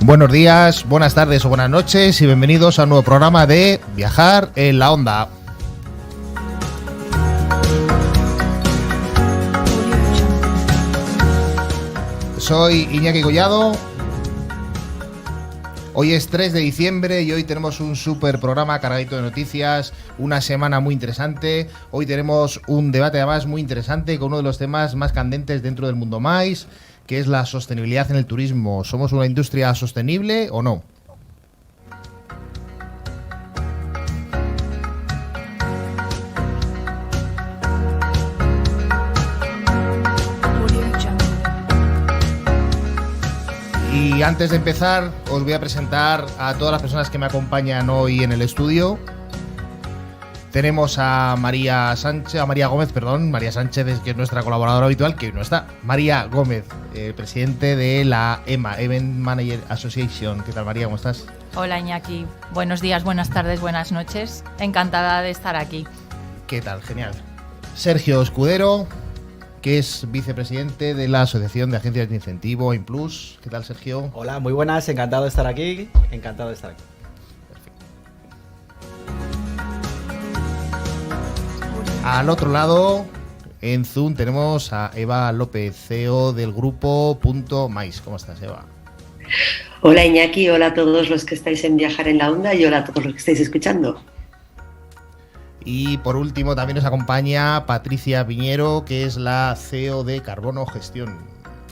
Buenos días, buenas tardes o buenas noches y bienvenidos a un nuevo programa de Viajar en la Onda. Soy Iñaki Collado. Hoy es 3 de diciembre y hoy tenemos un super programa cargadito de noticias, una semana muy interesante. Hoy tenemos un debate además muy interesante con uno de los temas más candentes dentro del mundo MAIS, que es la sostenibilidad en el turismo. ¿Somos una industria sostenible o no? Y antes de empezar, os voy a presentar a todas las personas que me acompañan hoy en el estudio. Tenemos a María Gómez, María Sánchez, que es nuestra colaboradora habitual, que hoy no está. María Gómez, presidente de la EMA, Event Manager Association. ¿Qué tal, María? ¿Cómo estás? Hola, Iñaki. Buenos días, buenas tardes, buenas noches. Encantada de estar aquí. ¿Qué tal? Genial. Sergio Escudero, que es vicepresidente de la Asociación de Agencias de Incentivo, Implus. ¿Qué tal, Sergio? Hola, muy buenas, encantado de estar aquí. Al otro lado, en Zoom, tenemos a Eva López, CEO del grupo Punto Mais. ¿Cómo estás, Eva? Hola, Iñaki, hola a todos los que estáis en Viajar en la Onda y hola a todos los que estáis escuchando. Y por último también nos acompaña Patricia Piñero, que es la CEO de Carbono Gestión.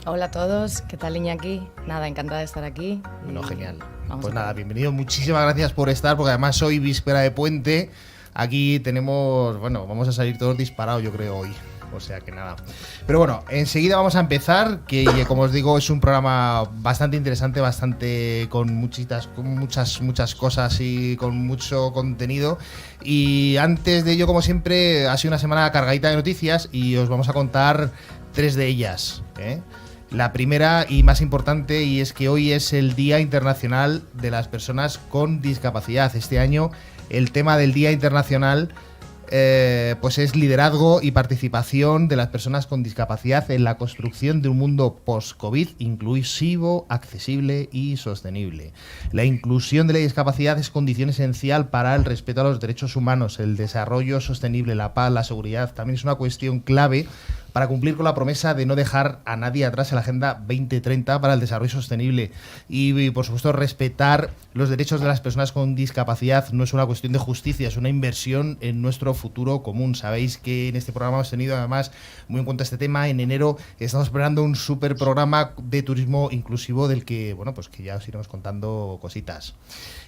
Hola a todos, ¿qué tal, Iñaki? Nada, encantada de estar aquí. Bueno, genial. Pues nada, bienvenido, muchísimas gracias por estar, porque además hoy víspera de puente. Aquí tenemos, vamos a salir todos disparados, yo creo, hoy. O sea que nada. Pero bueno, enseguida vamos a empezar, que como os digo, es un programa bastante interesante, con muchas cosas y con mucho contenido. Y antes de ello, como siempre, ha sido una semana cargadita de noticias y os vamos a contar 3 de ellas, ¿eh? La primera y más importante, y es que hoy es el Día Internacional de las Personas con Discapacidad. Este año el tema del Día Internacional pues es liderazgo y participación de las personas con discapacidad en la construcción de un mundo post-COVID inclusivo, accesible y sostenible. La inclusión de la discapacidad es condición esencial para el respeto a los derechos humanos, el desarrollo sostenible, la paz, la seguridad. También es una cuestión clave para cumplir con la promesa de no dejar a nadie atrás en la Agenda 2030 para el desarrollo sostenible. Y por supuesto, respetar los derechos de las personas con discapacidad no es una cuestión de justicia, es una inversión en nuestro futuro común. Sabéis que en este programa hemos tenido además muy en cuenta este tema. En enero estamos preparando un super programa de turismo inclusivo del que, que ya os iremos contando cositas.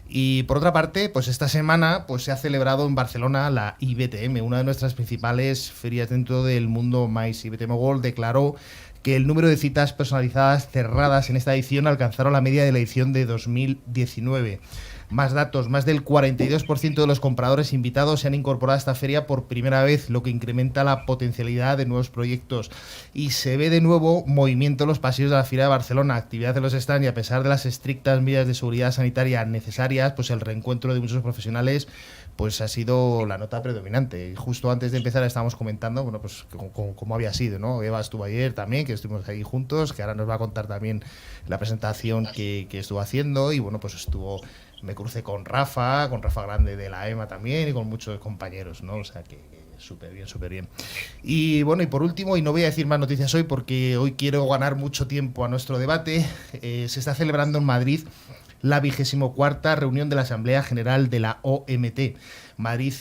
Y por otra parte, pues esta semana se ha celebrado en Barcelona la IBTM, una de nuestras principales ferias dentro del mundo MAIS. IBTM World declaró que el número de citas personalizadas cerradas en esta edición alcanzaron la media de la edición de 2019. Más datos, más del 42% de los compradores invitados se han incorporado a esta feria por primera vez, lo que incrementa la potencialidad de nuevos proyectos. Y se ve de nuevo movimiento en los pasillos de la Feria de Barcelona, actividad en los stands, y a pesar de las estrictas medidas de seguridad sanitaria necesarias, pues el reencuentro de muchos profesionales pues ha sido la nota predominante. Y justo antes de empezar estábamos comentando, cómo había sido, ¿no? Eva estuvo ayer también, que estuvimos ahí juntos, que ahora nos va a contar también la presentación que estuvo haciendo, y me crucé con Rafa Grande de la EMA también, y con muchos compañeros, ¿no? O sea que súper bien. Y y por último, y no voy a decir más noticias hoy porque hoy quiero ganar mucho tiempo a nuestro debate, se está celebrando en Madrid la 24ª reunión de la Asamblea General de la OMT. Madrid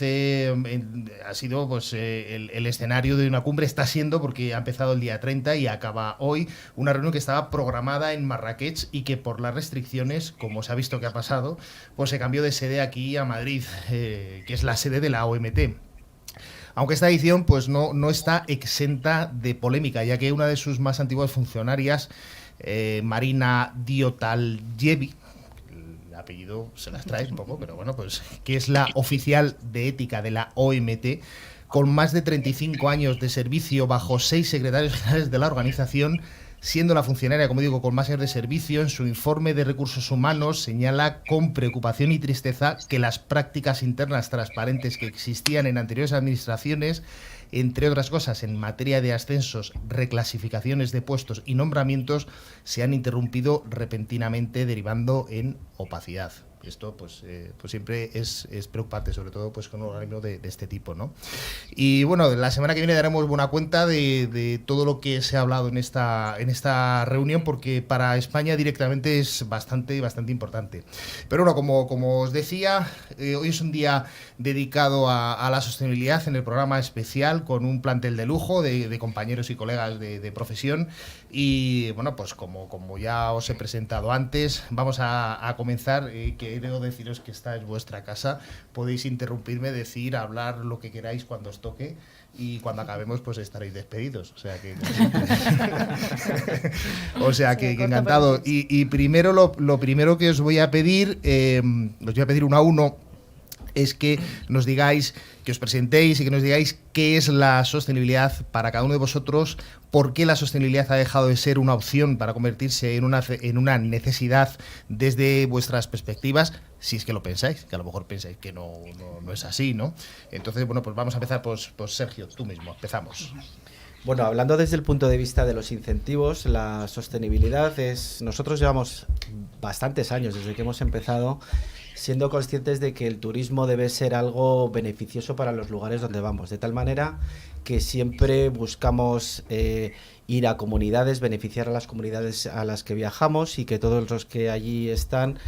ha sido el escenario de una cumbre, está siendo, porque ha empezado el día 30 y acaba hoy, una reunión que estaba programada en Marrakech y que por las restricciones, como se ha visto que ha pasado, se cambió de sede aquí a Madrid, que es la sede de la OMT. Aunque esta edición no está exenta de polémica, ya que una de sus más antiguas funcionarias, Marina Diotaljevi, apellido se las trae un poco, pero que es la oficial de ética de la OMT, con más de 35 años de servicio bajo 6 secretarios generales de la organización, siendo la funcionaria, como digo, con más años de servicio. En su informe de recursos humanos señala con preocupación y tristeza que las prácticas internas transparentes que existían en anteriores administraciones, entre otras cosas en materia de ascensos, reclasificaciones de puestos y nombramientos, se han interrumpido repentinamente, derivando en opacidad. Esto pues siempre es preocupante, sobre todo pues con un organismo de este tipo, ¿no? Y bueno, la semana que viene daremos buena cuenta de todo lo que se ha hablado en esta reunión, porque para España directamente es bastante importante. Pero bueno, como os decía, hoy es un día dedicado a la sostenibilidad en el programa especial, con un plantel de lujo de compañeros y colegas de profesión. Y bueno, pues como ya os he presentado antes, vamos a comenzar. Quiero deciros que esta es vuestra casa, podéis interrumpirme, decir, hablar lo que queráis cuando os toque, y cuando acabemos pues estaréis despedidos, o sea que encantado. Y primero lo primero que os voy a pedir, uno a uno, es que nos digáis, que os presentéis y que nos digáis qué es la sostenibilidad para cada uno de vosotros, por qué la sostenibilidad ha dejado de ser una opción para convertirse en una necesidad desde vuestras perspectivas, si es que lo pensáis, que a lo mejor pensáis que no es así, ¿no? Entonces, bueno, pues vamos a empezar, pues Sergio, tú mismo, empezamos. Bueno, hablando desde el punto de vista de los incentivos, la sostenibilidad nosotros llevamos bastantes años desde que hemos empezado siendo conscientes de que el turismo debe ser algo beneficioso para los lugares donde vamos, de tal manera que siempre buscamos ir a comunidades, beneficiar a las comunidades a las que viajamos, y que todos los que allí están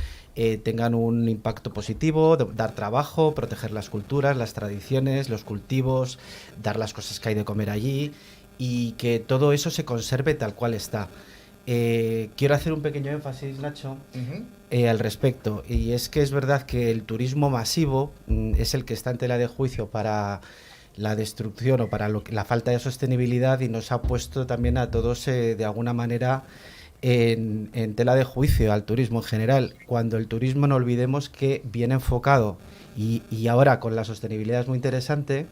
tengan un impacto positivo, dar trabajo, proteger las culturas, las tradiciones, los cultivos, dar las cosas que hay de comer allí, y que todo eso se conserve tal cual está. Quiero hacer un pequeño énfasis, Nacho, al respecto, y es que es verdad que el turismo masivo es el que está en tela de juicio para la destrucción o para la falta de sostenibilidad, y nos ha puesto también a todos de alguna manera en tela de juicio al turismo en general, cuando el turismo, no olvidemos que viene enfocado, y ahora con la sostenibilidad es muy interesante,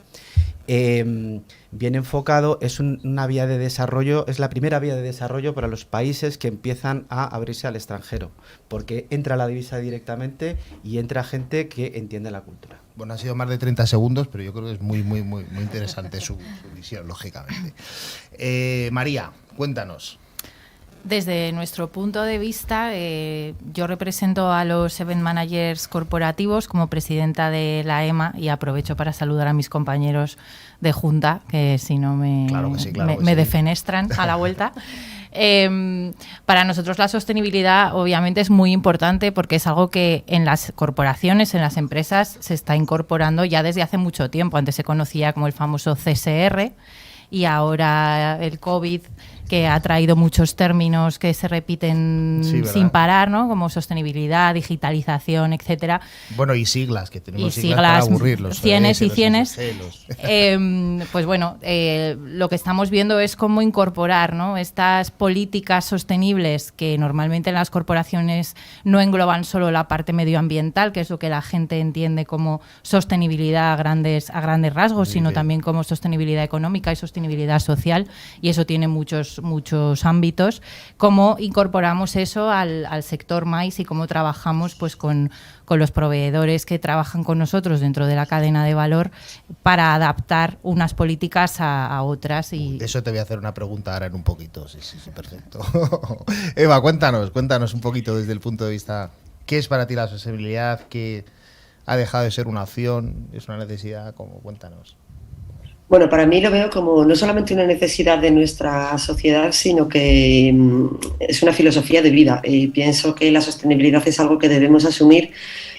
bien enfocado, es una vía de desarrollo, es la primera vía de desarrollo para los países que empiezan a abrirse al extranjero, porque entra la divisa directamente y entra gente que entiende la cultura. Bueno, han sido más de 30 segundos, pero yo creo que es muy interesante su visión, lógicamente. María, cuéntanos. Desde nuestro punto de vista, yo represento a los Event Managers corporativos como presidenta de la EMA, y aprovecho para saludar a mis compañeros de junta, que si no me defenestran a la vuelta. Para nosotros la sostenibilidad obviamente es muy importante, porque es algo que en las corporaciones, en las empresas, se está incorporando ya desde hace mucho tiempo. Antes se conocía como el famoso CSR, y ahora el COVID, que ha traído muchos términos que se repiten sin parar, ¿no? Como sostenibilidad, digitalización, etcétera. Bueno, y siglas, que tenemos siglas para aburrirlos. Cienes y cienes. Pues bueno, lo que estamos viendo es cómo incorporar, ¿no?, estas políticas sostenibles, que normalmente en las corporaciones no engloban solo la parte medioambiental, que es lo que la gente entiende como sostenibilidad a grandes rasgos, sino también como sostenibilidad económica y sostenibilidad social, y eso tiene muchos ámbitos. Cómo incorporamos eso al sector MAIS, y cómo trabajamos pues con los proveedores que trabajan con nosotros dentro de la cadena de valor para adaptar unas políticas a otras. Y de eso te voy a hacer una pregunta ahora en un poquito. Sí, perfecto. Eva, cuéntanos un poquito desde el punto de vista, ¿qué es para ti la sostenibilidad? ¿Qué ha dejado de ser una opción? ¿Es una necesidad? Cuéntanos. Bueno, para mí lo veo como no solamente una necesidad de nuestra sociedad, sino que es una filosofía de vida. Y pienso que la sostenibilidad es algo que debemos asumir,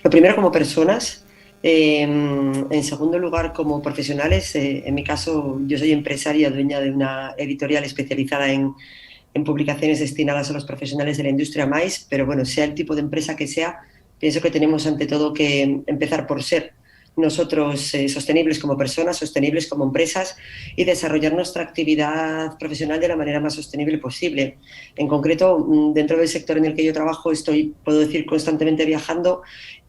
lo primero como personas, en segundo lugar como profesionales. En mi caso, yo soy empresaria, dueña de una editorial especializada en publicaciones destinadas a los profesionales de la industria MAIS, pero bueno, sea el tipo de empresa que sea, pienso que tenemos ante todo que empezar por ser nosotros sostenibles como personas, sostenibles como empresas, y desarrollar nuestra actividad profesional de la manera más sostenible posible. En concreto, dentro del sector en el que yo trabajo, puedo decir, constantemente viajando,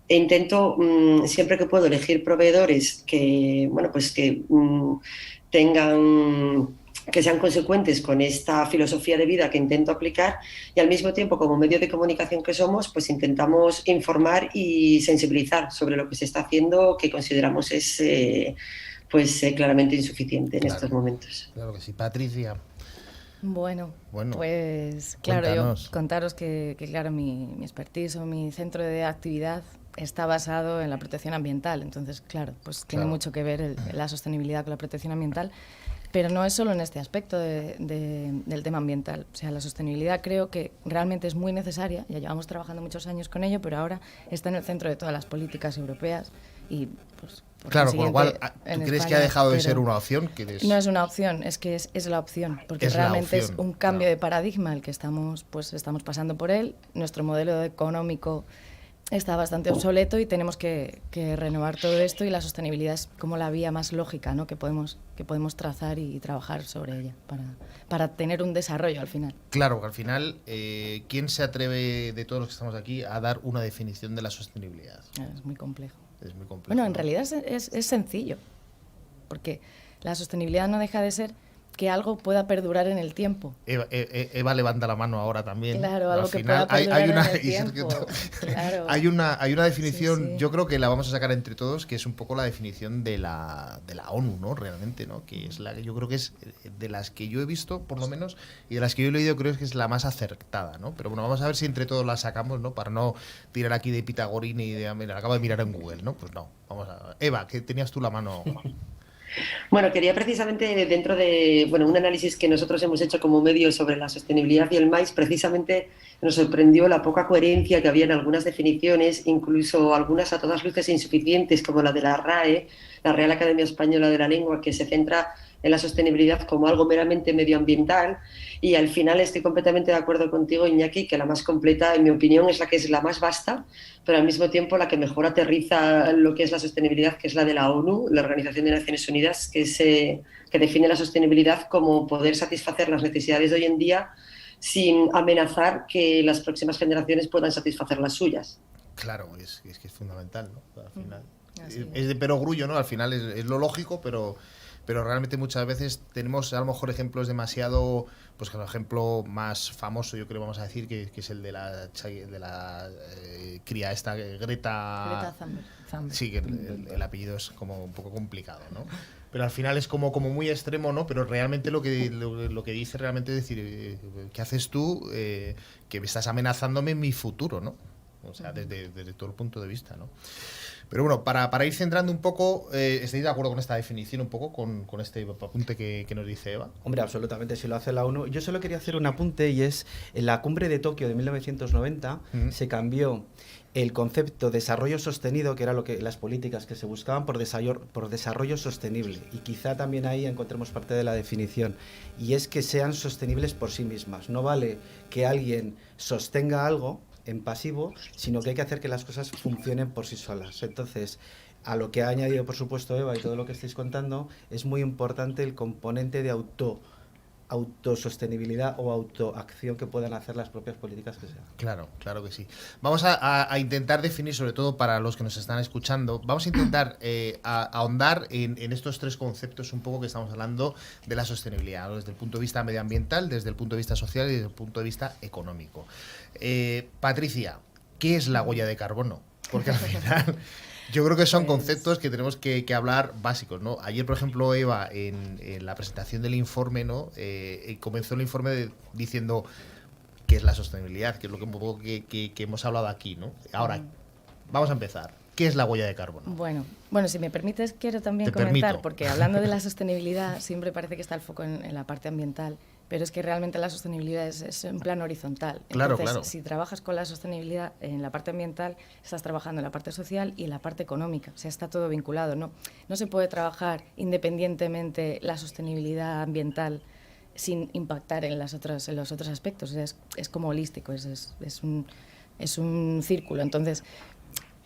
e intento siempre que puedo elegir proveedores que tengan que sean consecuentes con esta filosofía de vida que intento aplicar, y al mismo tiempo, como medio de comunicación que somos, pues intentamos informar y sensibilizar sobre lo que se está haciendo, que consideramos es claramente insuficiente en estos momentos. Claro que sí. Patricia. Bueno, pues claro, cuéntanos. yo contaros que claro, mi expertise o mi centro de actividad está basado en la protección ambiental, entonces claro, pues tiene mucho que ver la sostenibilidad con la protección ambiental, pero no es solo en este aspecto del tema ambiental. O sea, la sostenibilidad creo que realmente es muy necesaria, ya llevamos trabajando muchos años con ello, pero ahora está en el centro de todas las políticas europeas y pues... Claro, con lo cual, ¿tú crees que ha dejado de ser una opción? No es una opción, es que es la opción, porque es realmente opción, es un cambio de paradigma el que estamos pasando por él. Nuestro modelo económico está bastante obsoleto y tenemos que renovar todo esto, y la sostenibilidad es como la vía más lógica, ¿no?, que podemos trazar y trabajar sobre ella para tener un desarrollo al final. Claro, al final, ¿quién se atreve de todos los que estamos aquí a dar una definición de la sostenibilidad? Es muy complejo. Es muy complejo. Bueno, en realidad es sencillo, porque la sostenibilidad no deja de ser que algo pueda perdurar en el tiempo. Eva levanta la mano ahora también. Claro, algo que pueda perdurar en el tiempo. Claro. Hay una definición, Sí. yo creo que la vamos a sacar entre todos, que es un poco la definición de la ONU, ¿no? Realmente, ¿no? Que es la que yo creo que es de las que yo he visto, por lo menos, y de las que yo he leído, creo que es la más acertada, ¿no? Pero bueno, vamos a ver si entre todos la sacamos, ¿no? Para no tirar aquí de Pitagorín y de... Mira, acabo de mirar en Google, ¿no? Pues no, vamos a... Eva, que tenías tú la mano... Bueno, quería precisamente, dentro de un análisis que nosotros hemos hecho como medio sobre la sostenibilidad y el maíz, precisamente nos sorprendió la poca coherencia que había en algunas definiciones, incluso algunas a todas luces insuficientes, como la de la RAE, la Real Academia Española de la Lengua, que se centra en la sostenibilidad como algo meramente medioambiental, y al final estoy completamente de acuerdo contigo, Iñaki, que la más completa, en mi opinión, es la que es la más vasta, pero al mismo tiempo la que mejor aterriza lo que es la sostenibilidad, que es la de la ONU, la Organización de Naciones Unidas, que define la sostenibilidad como poder satisfacer las necesidades de hoy en día sin amenazar que las próximas generaciones puedan satisfacer las suyas. Claro, es que es fundamental, ¿no? Al final. Así Es de perogrullo, ¿no? Al final es lo lógico, pero realmente muchas veces tenemos a lo mejor ejemplos demasiado, pues el ejemplo más famoso, yo creo, vamos a decir, que es el de la cría esta, Greta Thunberg. Sí, que el apellido es como un poco complicado, ¿no? Pero al final es como muy extremo, ¿no? Pero realmente lo que dice realmente es decir, ¿qué haces tú que me estás amenazándome en mi futuro, ¿no? O sea, desde todo el punto de vista, ¿no? Pero bueno, para ir centrando un poco, ¿estáis de acuerdo con esta definición un poco, con este apunte que nos dice Eva? Hombre, absolutamente, si lo hace la ONU. Yo solo quería hacer un apunte, y es, en la cumbre de Tokio de 1990 se cambió el concepto desarrollo sostenido, que era las políticas que se buscaban, por desarrollo sostenible. Y quizá también ahí encontremos parte de la definición. Y es que sean sostenibles por sí mismas. No vale que alguien sostenga algo en pasivo, sino que hay que hacer que las cosas funcionen por sí solas. Entonces, a lo que ha añadido, por supuesto, Eva, y todo lo que estáis contando, es muy importante el componente de autosostenibilidad o autoacción que puedan hacer las propias políticas que sean. Claro, claro que sí. Vamos a intentar definir, sobre todo para los que nos están escuchando, vamos a intentar ahondar en estos tres conceptos un poco que estamos hablando de la sostenibilidad, ¿no? Desde el punto de vista medioambiental, desde el punto de vista social y desde el punto de vista económico. Patricia, ¿qué es la huella de carbono? Porque al final... Yo creo que son conceptos que tenemos que hablar básicos, ¿no? Ayer, por ejemplo, Eva, en la presentación del informe, ¿no? Comenzó el informe diciendo qué es la sostenibilidad, que es lo que un poco que hemos hablado aquí, ¿no? Ahora, vamos a empezar. ¿Qué es la huella de carbono? Bueno, si me permites, quiero también Te comentar, permito. porque hablando de la sostenibilidad, siempre parece que está el foco en la parte ambiental, pero es que realmente la sostenibilidad es un plano horizontal. Claro, Entonces, claro. si trabajas con la sostenibilidad en la parte ambiental, estás trabajando en la parte social y en la parte económica. O sea, está todo vinculado, ¿no? No se puede trabajar independientemente la sostenibilidad ambiental sin impactar en los otros aspectos. O sea, es como holístico, es un círculo. Entonces,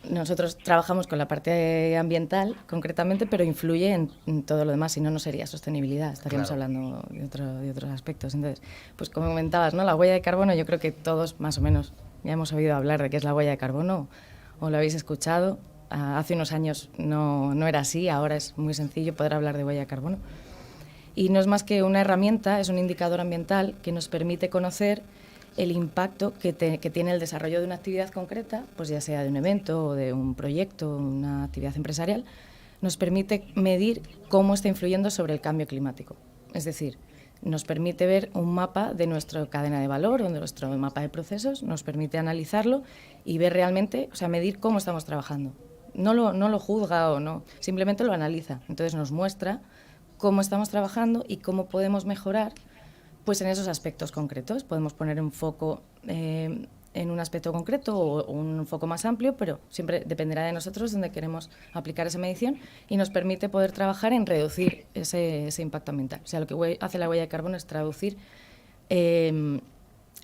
nosotros trabajamos con la parte ambiental concretamente, pero influye en todo lo demás, si no, no sería sostenibilidad, estaríamos hablando de otros aspectos. Entonces, pues como comentabas, ¿no? La huella de carbono, yo creo que todos más o menos ya hemos oído hablar de qué es la huella de carbono o lo habéis escuchado. Hace unos años no era así, ahora es muy sencillo poder hablar de huella de carbono. Y no es más que una herramienta, es un indicador ambiental que nos permite conocer el impacto que tiene el desarrollo de una actividad concreta, pues ya sea de un evento o de un proyecto, una actividad empresarial, nos permite medir cómo está influyendo sobre el cambio climático. Es decir, nos permite ver un mapa de nuestra cadena de valor o de nuestro mapa de procesos, nos permite analizarlo y ver realmente, o sea, medir cómo estamos trabajando. No lo juzga o no, simplemente lo analiza. Entonces nos muestra cómo estamos trabajando y cómo podemos mejorar pues en esos aspectos concretos. Podemos poner un foco en un aspecto concreto o un foco más amplio, pero siempre dependerá de nosotros donde queremos aplicar esa medición y nos permite poder trabajar en reducir ese impacto ambiental. O sea, lo que hace la huella de carbono es traducir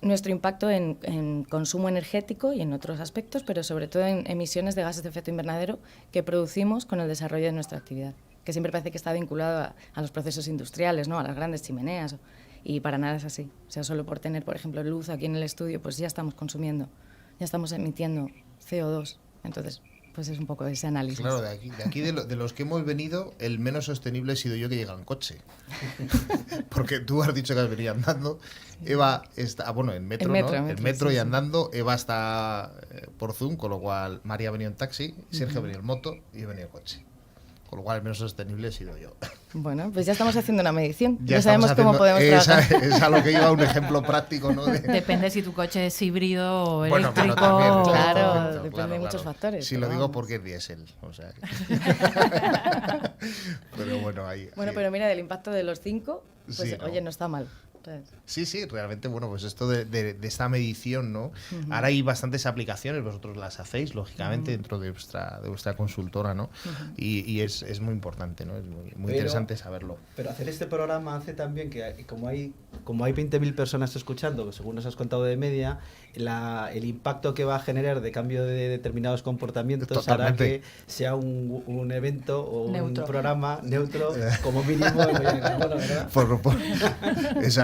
nuestro impacto en consumo energético y en otros aspectos, pero sobre todo en emisiones de gases de efecto invernadero que producimos con el desarrollo de nuestra actividad, que siempre parece que está vinculado a los procesos industriales, ¿no? A las grandes chimeneas, y para nada es así. O sea, solo por tener, por ejemplo, luz aquí en el estudio, pues ya estamos consumiendo, ya estamos emitiendo CO2. Entonces, pues es un poco ese análisis. Claro, de aquí de los que hemos venido, el menos sostenible he sido yo, que llega en coche. Porque tú has dicho que has venido andando. Eva está, bueno, en metro, ¿no? En metro sí, y sí. andando. Eva está por Zoom, con lo cual María ha venido en taxi, Sergio ha venido en moto y he venido en coche. Con lo cual el menos sostenible he sido yo. Bueno, pues ya estamos haciendo una medición. Ya estamos sabemos cómo podemos trabajar. Es a lo que iba un ejemplo práctico, ¿no? Depende si tu coche es híbrido o Bueno, eléctrico. pero también, Claro, depende de muchos factores, Sí, pero lo digo vamos. porque es diésel. O sea que... Pero bueno, ahí. Bueno, pero mira, del impacto de los 5, pues Sí, ¿no? oye, no está mal. ¿Sabes? Sí, realmente, bueno, pues esto de esta medición, ¿no? Ahora hay bastantes aplicaciones, vosotros las hacéis, lógicamente, dentro de vuestra consultora, ¿no? Y es muy importante, ¿no? Es muy interesante saberlo. Pero hacer este programa hace también que, como hay 20.000 personas escuchando, según nos has contado de media, el impacto que va a generar de cambio de determinados comportamientos Totalmente. hará que sea un evento o Neutro. un programa neutro, como mínimo, en huella de carbono, ¿verdad?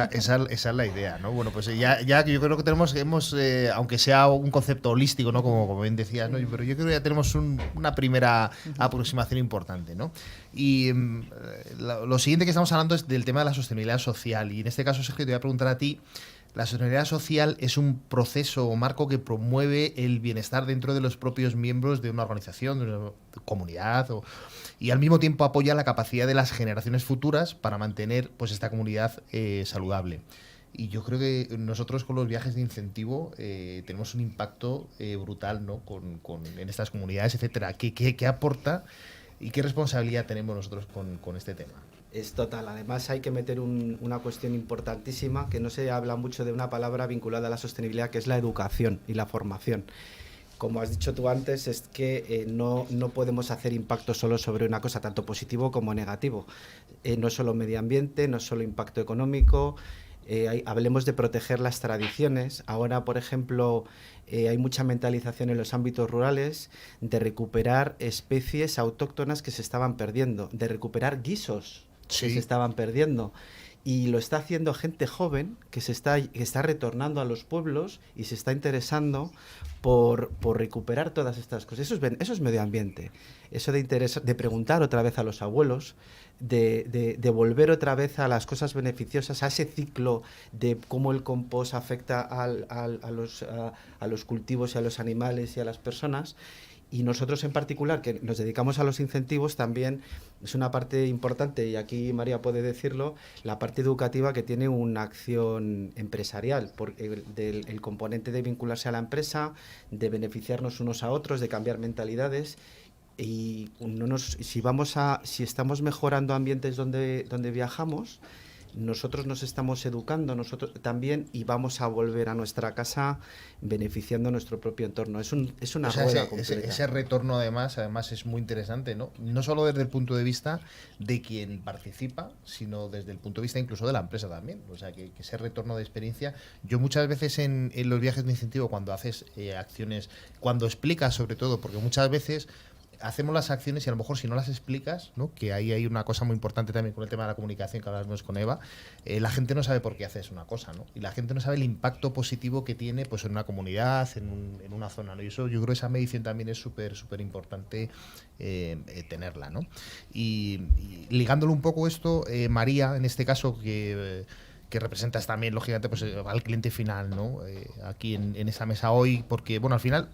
Esa es la idea, ¿no? Bueno, pues ya yo creo que hemos aunque sea un concepto holístico, ¿no? Como bien decías, ¿no? Pero yo creo que ya tenemos una primera aproximación importante, ¿no? Y lo siguiente que estamos hablando es del tema de la sostenibilidad social. Y en este caso, Sergio, te voy a preguntar a ti. La sostenibilidad social es un proceso o marco que promueve el bienestar dentro de los propios miembros de una organización, de una comunidad, y al mismo tiempo apoya la capacidad de las generaciones futuras para mantener pues esta comunidad saludable. Y yo creo que nosotros con los viajes de incentivo tenemos un impacto brutal, ¿no? En estas comunidades, etcétera. ¿Qué aporta y qué responsabilidad tenemos nosotros con este tema? Es total. Además hay que meter una cuestión importantísima, que no se habla mucho de una palabra vinculada a la sostenibilidad, que es la educación y la formación. Como has dicho tú antes, es que no podemos hacer impacto solo sobre una cosa, tanto positivo como negativo. No es solo medio ambiente, no es solo impacto económico. Hablemos de proteger las tradiciones. Ahora, por ejemplo, hay mucha mentalización en los ámbitos rurales de recuperar especies autóctonas que se estaban perdiendo, de recuperar guisos que se estaban perdiendo. Y lo está haciendo gente joven que está retornando a los pueblos y se está interesando por recuperar todas estas cosas. Eso es medio ambiente. Eso de preguntar otra vez a los abuelos, de volver otra vez a las cosas beneficiosas, a ese ciclo de cómo el compost afecta a los cultivos y a los animales y a las personas. Y nosotros en particular, que nos dedicamos a los incentivos, también es una parte importante, y aquí María puede decirlo, la parte educativa, que tiene una acción empresarial, porque el componente de vincularse a la empresa, de beneficiarnos unos a otros, de cambiar mentalidades. Y si estamos mejorando ambientes donde viajamos, nosotros nos estamos educando nosotros también, y vamos a volver a nuestra casa beneficiando nuestro propio entorno. Es una rueda completa. Ese retorno además es muy interesante, ¿no? No solo desde el punto de vista de quien participa, sino desde el punto de vista incluso de la empresa también. O sea, que ese retorno de experiencia. Yo muchas veces en los viajes de incentivo, cuando haces acciones, cuando explicas sobre todo, porque muchas veces hacemos las acciones y a lo mejor si no las explicas, ¿no? Que ahí hay una cosa muy importante también con el tema de la comunicación que hablábamos con Eva, la gente no sabe por qué haces una cosa, ¿no? Y la gente no sabe el impacto positivo que tiene pues en una comunidad, en una zona, ¿no? Y eso yo creo que esa medición también es súper importante tenerla, ¿no? Y ligándolo un poco esto, María, en este caso que representas también, lógicamente, pues al cliente final, ¿no? Aquí en esa mesa hoy, porque, bueno, al final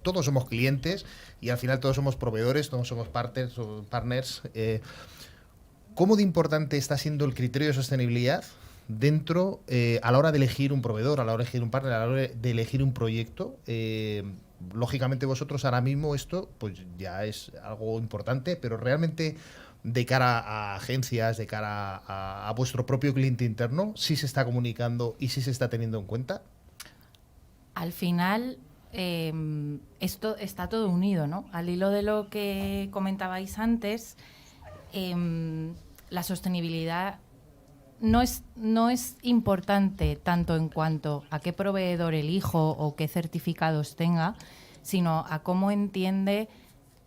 todos somos clientes y al final todos somos proveedores, todos somos partners. ¿Cómo de importante está siendo el criterio de sostenibilidad dentro, a la hora de elegir un proveedor, a la hora de elegir un partner, a la hora de elegir un proyecto? Lógicamente vosotros ahora mismo esto pues ya es algo importante, pero realmente de cara a agencias, de cara a vuestro propio cliente interno, ¿sí se está comunicando y sí se está teniendo en cuenta? Al final, esto está todo unido, ¿no? Al hilo de lo que comentabais antes, la sostenibilidad no es importante tanto en cuanto a qué proveedor elijo o qué certificados tenga, sino a cómo entiende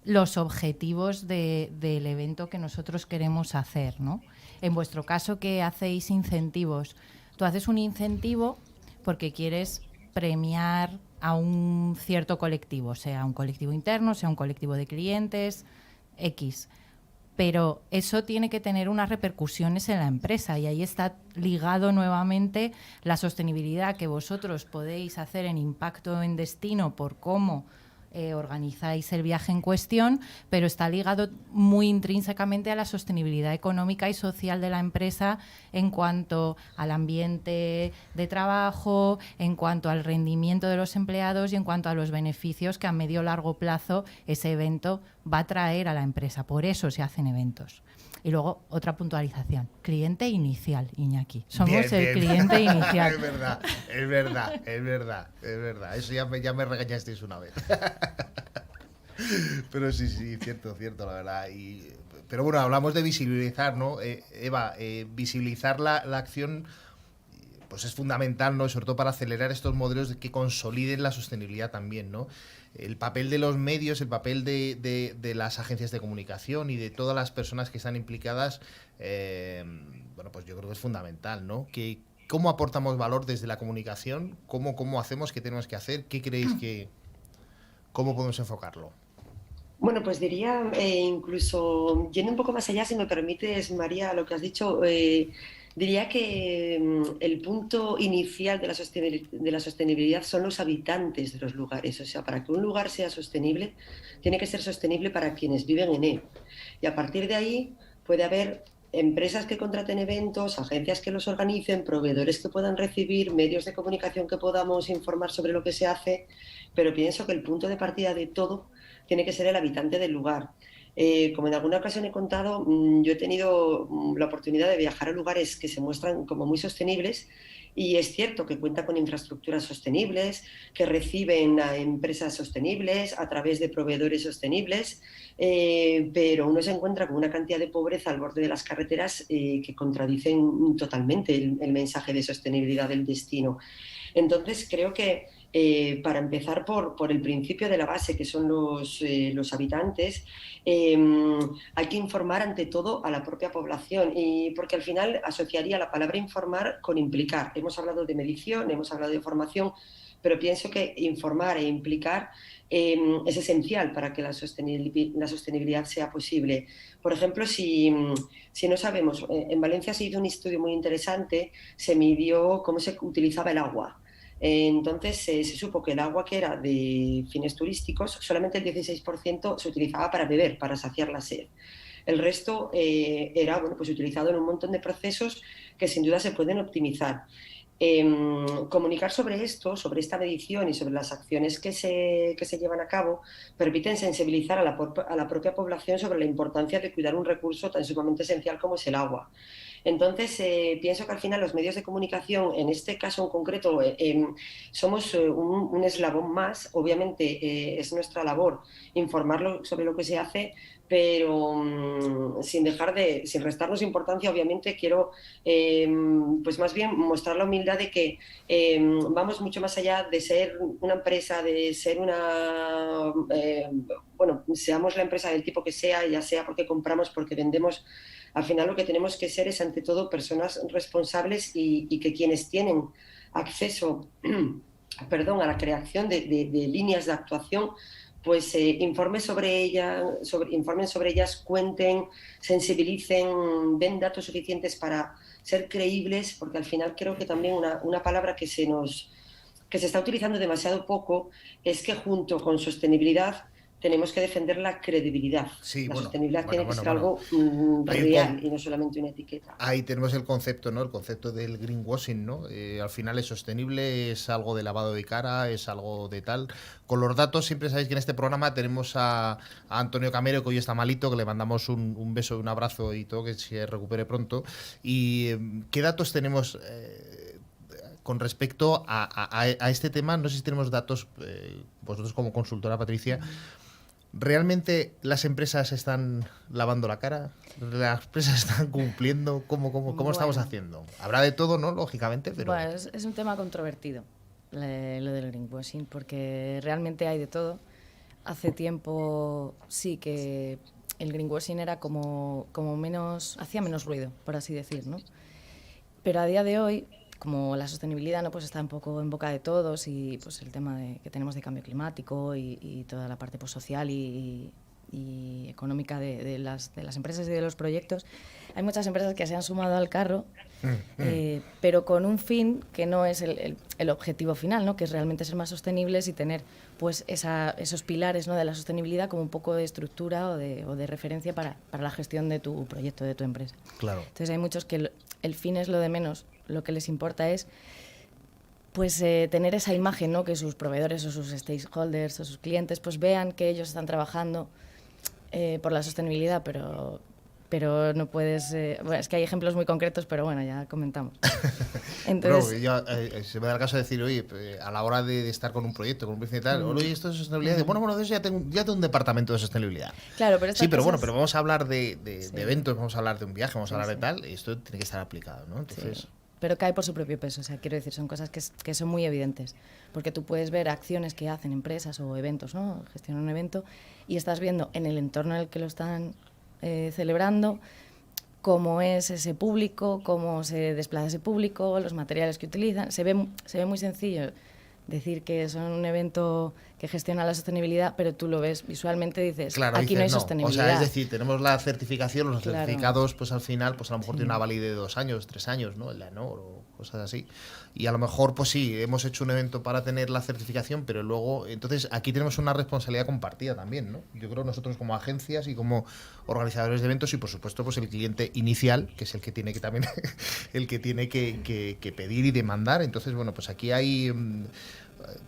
los objetivos del evento que nosotros queremos hacer, ¿no? En vuestro caso, que hacéis incentivos. Tú haces un incentivo porque quieres premiar a un cierto colectivo, sea un colectivo interno, sea un colectivo de clientes, X. Pero eso tiene que tener unas repercusiones en la empresa y ahí está ligado nuevamente la sostenibilidad que vosotros podéis hacer en impacto en destino por cómo organizáis el viaje en cuestión, pero está ligado muy intrínsecamente a la sostenibilidad económica y social de la empresa en cuanto al ambiente de trabajo, en cuanto al rendimiento de los empleados y en cuanto a los beneficios que a medio o largo plazo ese evento va a traer a la empresa. Por eso se hacen eventos. Y luego, otra puntualización. Cliente inicial, Iñaki. Somos el cliente inicial. Es verdad. Eso ya me regañasteis una vez. Pero sí, cierto, la verdad. Pero bueno, hablamos de visibilizar, ¿no? Eva, visibilizar la acción pues es fundamental, ¿no? Sobre todo para acelerar estos modelos que consoliden la sostenibilidad también, ¿no? El papel de los medios, el papel de las agencias de comunicación y de todas las personas que están implicadas, bueno, pues yo creo que es fundamental, ¿no? ¿Cómo aportamos valor desde la comunicación? ¿Cómo hacemos? ¿Qué tenemos que hacer? ¿Qué creéis cómo podemos enfocarlo? Bueno, pues diría, incluso yendo un poco más allá, si me permites, María, lo que has dicho, diría que el punto inicial de la sostenibilidad son los habitantes de los lugares. O sea, para que un lugar sea sostenible, tiene que ser sostenible para quienes viven en él. Y a partir de ahí puede haber empresas que contraten eventos, agencias que los organicen, proveedores que puedan recibir, medios de comunicación que podamos informar sobre lo que se hace, pero pienso que el punto de partida de todo tiene que ser el habitante del lugar. Como en alguna ocasión he contado, yo he tenido la oportunidad de viajar a lugares que se muestran como muy sostenibles y es cierto que cuentan con infraestructuras sostenibles, que reciben a empresas sostenibles a través de proveedores sostenibles, pero uno se encuentra con una cantidad de pobreza al borde de las carreteras que contradicen totalmente el mensaje de sostenibilidad del destino. Entonces creo que para empezar por el principio de la base, que son los habitantes, hay que informar ante todo a la propia población, y porque al final asociaría la palabra informar con implicar. Hemos hablado de medición, hemos hablado de formación, pero pienso que informar e implicar es esencial para que la sostenibilidad sea posible. Por ejemplo, si no sabemos, en Valencia se hizo un estudio muy interesante, se midió cómo se utilizaba el agua. Entonces se supo que el agua que era de fines turísticos, solamente el 16% se utilizaba para beber, para saciar la sed. El resto era pues utilizado en un montón de procesos que sin duda se pueden optimizar. Comunicar sobre esto, sobre esta medición y sobre las acciones que se llevan a cabo, permiten sensibilizar a la propia población sobre la importancia de cuidar un recurso tan sumamente esencial como es el agua. Entonces, pienso que al final los medios de comunicación, en este caso en concreto, somos un eslabón más. Obviamente es nuestra labor informarlo sobre lo que se hace, pero sin restarnos importancia, obviamente, quiero pues más bien mostrar la humildad de que vamos mucho más allá de ser una empresa, de ser bueno, seamos la empresa del tipo que sea, ya sea porque compramos, porque vendemos. Al final lo que tenemos que ser es, ante todo, personas responsables y que quienes tienen acceso a la creación de líneas de actuación, pues informen sobre ellas, cuenten, sensibilicen, den datos suficientes para ser creíbles, porque al final creo que también una palabra que se está utilizando demasiado poco es que junto con sostenibilidad tenemos que defender la credibilidad. Sí, la sostenibilidad tiene que ser algo Ahí real y no solamente una etiqueta. Ahí tenemos el concepto, ¿no? El concepto del greenwashing, ¿no? Al final es sostenible, es algo de lavado de cara, es algo de tal. Con los datos, siempre sabéis que en este programa tenemos a Antonio Camero, que hoy está malito, que le mandamos un beso, un abrazo y todo, que se recupere pronto. ¿Y qué datos tenemos con respecto a este tema? No sé si tenemos datos, vosotros como consultora, Patricia. ¿Realmente las empresas están lavando la cara? ¿Las empresas están cumpliendo? ¿Cómo estamos haciendo? Habrá de todo, ¿no? Lógicamente, pero... Bueno, es un tema controvertido, lo del greenwashing, porque realmente hay de todo. Hace tiempo sí que el greenwashing era como menos... hacía menos ruido, por así decir, ¿no? Pero a día de hoy, como la sostenibilidad, ¿no?, pues está un poco en boca de todos, y pues el tema que tenemos de cambio climático y toda la parte pues, social y económica de las empresas y de los proyectos, hay muchas empresas que se han sumado al carro, pero con un fin que no es el objetivo final, ¿no?, que es realmente ser más sostenibles y tener pues esos pilares, ¿no?, de la sostenibilidad como un poco de estructura o de referencia para la gestión de tu proyecto, de tu empresa. Claro. Entonces hay muchos que el fin es lo de menos, lo que les importa es pues tener esa imagen, ¿no?, que sus proveedores o sus stakeholders o sus clientes pues vean que ellos están trabajando por la sostenibilidad, pero no puedes... bueno, es que hay ejemplos muy concretos, pero bueno, ya comentamos. Entonces, se me da el caso de decir, oye, a la hora de estar con un proyecto, con un proyecto y tal, oye, esto es sostenibilidad, bueno, entonces ya tengo un departamento de sostenibilidad. Claro, pero sí, pero bueno, pero vamos a hablar de eventos, vamos a hablar de un viaje, vamos a hablar de tal, y esto tiene que estar aplicado, ¿no? Entonces... Sí. Pero cae por su propio peso, o sea, quiero decir, son cosas que son muy evidentes, porque tú puedes ver acciones que hacen empresas o eventos, ¿no?, gestionan un evento, y estás viendo en el entorno en el que lo están celebrando cómo es ese público, cómo se desplaza ese público, los materiales que utilizan. Se ve muy sencillo decir que son un evento que gestiona la sostenibilidad, pero tú lo ves visualmente y dices, claro, aquí no hay sostenibilidad. O sea, es decir, tenemos la certificación, los claro. certificados, pues al final, pues a lo mejor tiene una validez de 2 años, 3 años, ¿no? El AENOR o cosas así. Y a lo mejor, pues sí, hemos hecho un evento para tener la certificación, pero luego, entonces aquí tenemos una responsabilidad compartida también, ¿no? Yo creo nosotros como agencias y como organizadores de eventos y por supuesto pues el cliente inicial, que es el que tiene que también el que tiene que pedir y demandar. Entonces, bueno, pues aquí hay...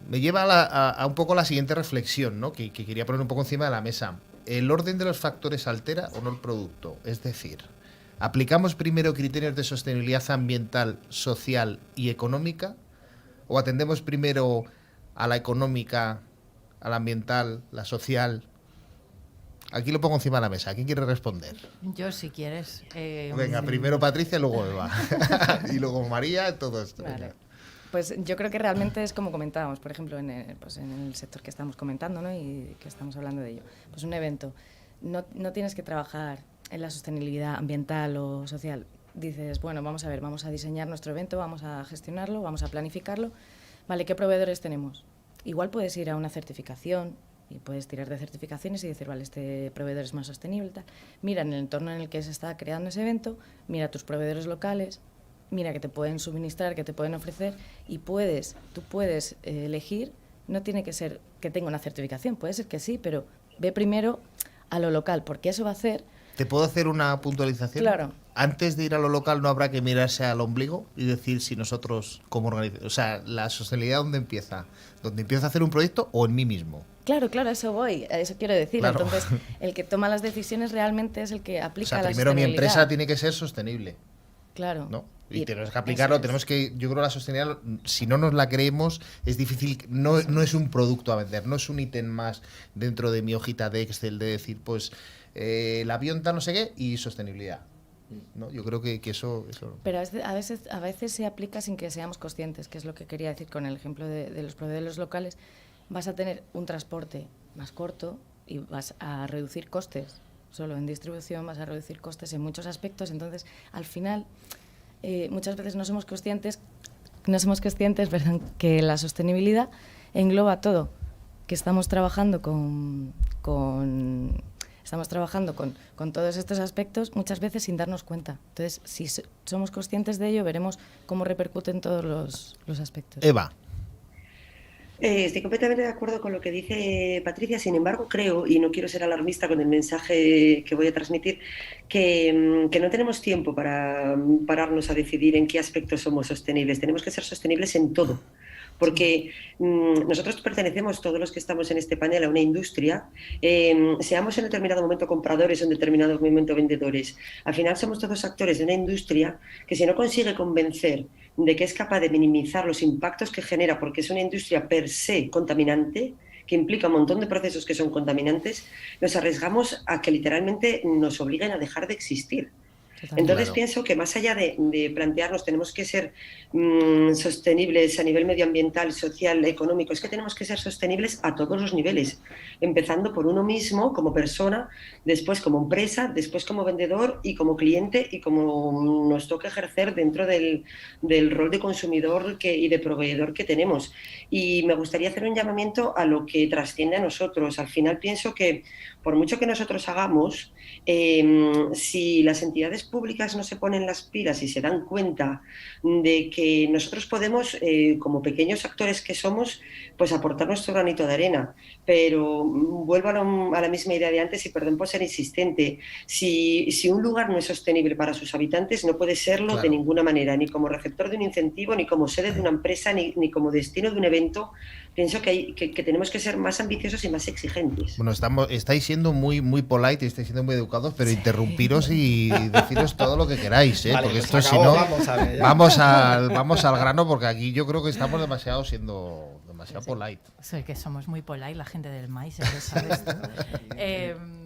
me lleva a un poco la siguiente reflexión, ¿no?, que quería poner un poco encima de la mesa. ¿El orden de los factores altera o no el producto? Es decir, ¿aplicamos primero criterios de sostenibilidad ambiental, social y económica? ¿O atendemos primero a la económica, a la ambiental, la social? Aquí lo pongo encima de la mesa. ¿Quién quiere responder? Yo, si quieres. Venga, primero Patricia, luego Eva. Y luego María, todo esto. Vale. Pues yo creo que realmente es como comentábamos, por ejemplo, en el sector que estamos comentando, ¿no?, y que estamos hablando de ello. Pues un evento, no tienes que trabajar en la sostenibilidad ambiental o social. Dices, bueno, vamos a ver, vamos a diseñar nuestro evento, vamos a gestionarlo, vamos a planificarlo. Vale, ¿qué proveedores tenemos? Igual puedes ir a una certificación y puedes tirar de certificaciones y decir, vale, este proveedor es más sostenible, tal. Mira en el entorno en el que se está creando ese evento, mira tus proveedores locales, mira que te pueden suministrar, que te pueden ofrecer, y tú puedes elegir. No tiene que ser que tenga una certificación, puede ser que sí, pero ve primero a lo local, porque eso va a hacer... ¿Te puedo hacer una puntualización? Claro. Antes de ir a lo local, ¿no habrá que mirarse al ombligo y decir si nosotros como organización... O sea, ¿la sostenibilidad dónde empieza? ¿Dónde empiezo a hacer un proyecto o en mí mismo? Claro, a eso voy, a eso quiero decir. Claro. Entonces, el que toma las decisiones realmente es el que aplica la sostenibilidad. Primero mi empresa tiene que ser sostenible. Claro. ¿No? Y tenemos que aplicarlo, tenemos que, yo creo la sostenibilidad, si no nos la creemos, es difícil, no es un producto a vender, no es un ítem más dentro de mi hojita de Excel de decir, pues el avión tal no sé qué y sostenibilidad. ¿No? Yo creo que eso... Pero a veces se aplica sin que seamos conscientes, que es lo que quería decir con el ejemplo de los proveedores locales. Vas a tener un transporte más corto y vas a reducir costes. Solo en distribución vas a reducir costes en muchos aspectos. Entonces, al final, muchas veces no somos conscientes, que la sostenibilidad engloba todo, que estamos trabajando con todos estos aspectos muchas veces sin darnos cuenta. Entonces, si somos conscientes de ello, veremos cómo repercuten todos los aspectos. Eva. Estoy completamente de acuerdo con lo que dice Patricia, sin embargo creo, y no quiero ser alarmista con el mensaje que voy a transmitir, que no tenemos tiempo para pararnos a decidir en qué aspectos somos sostenibles. Tenemos que ser sostenibles en todo. Porque nosotros pertenecemos, todos los que estamos en este panel, a una industria, seamos en determinado momento compradores o en determinado momento vendedores. Al final somos todos actores de una industria que si no consigue convencer de que es capaz de minimizar los impactos que genera, porque es una industria per se contaminante, que implica un montón de procesos que son contaminantes, nos arriesgamos a que literalmente nos obliguen a dejar de existir. Entonces pienso que más allá de plantearnos tenemos que ser sostenibles a nivel medioambiental, social, económico, es que tenemos que ser sostenibles a todos los niveles, empezando por uno mismo como persona, después como empresa, después como vendedor y como cliente y como nos toca ejercer dentro del rol de consumidor y de proveedor que tenemos. Y me gustaría hacer un llamamiento a lo que trasciende a nosotros. Al final pienso que por mucho que nosotros hagamos, si las entidades públicas no se ponen las pilas y se dan cuenta de que nosotros podemos, como pequeños actores que somos, pues aportar nuestro granito de arena. Pero vuelvo a la misma idea de antes y perdón por ser insistente. Si un lugar no es sostenible para sus habitantes, no puede serlo de ninguna manera, ni como receptor de un incentivo, ni como sede de una empresa, ni como destino de un evento. Pienso que tenemos que ser más ambiciosos y más exigentes. Bueno, estáis siendo muy polite y estáis siendo muy educados, pero interrumpiros y deciros todo lo que queráis, ¿eh? Vale, porque pues esto acabó, si no vamos al grano, porque aquí yo creo que estamos siendo demasiado polite. Soy que somos muy polite, la gente del maíz, ¿lo sabes tú?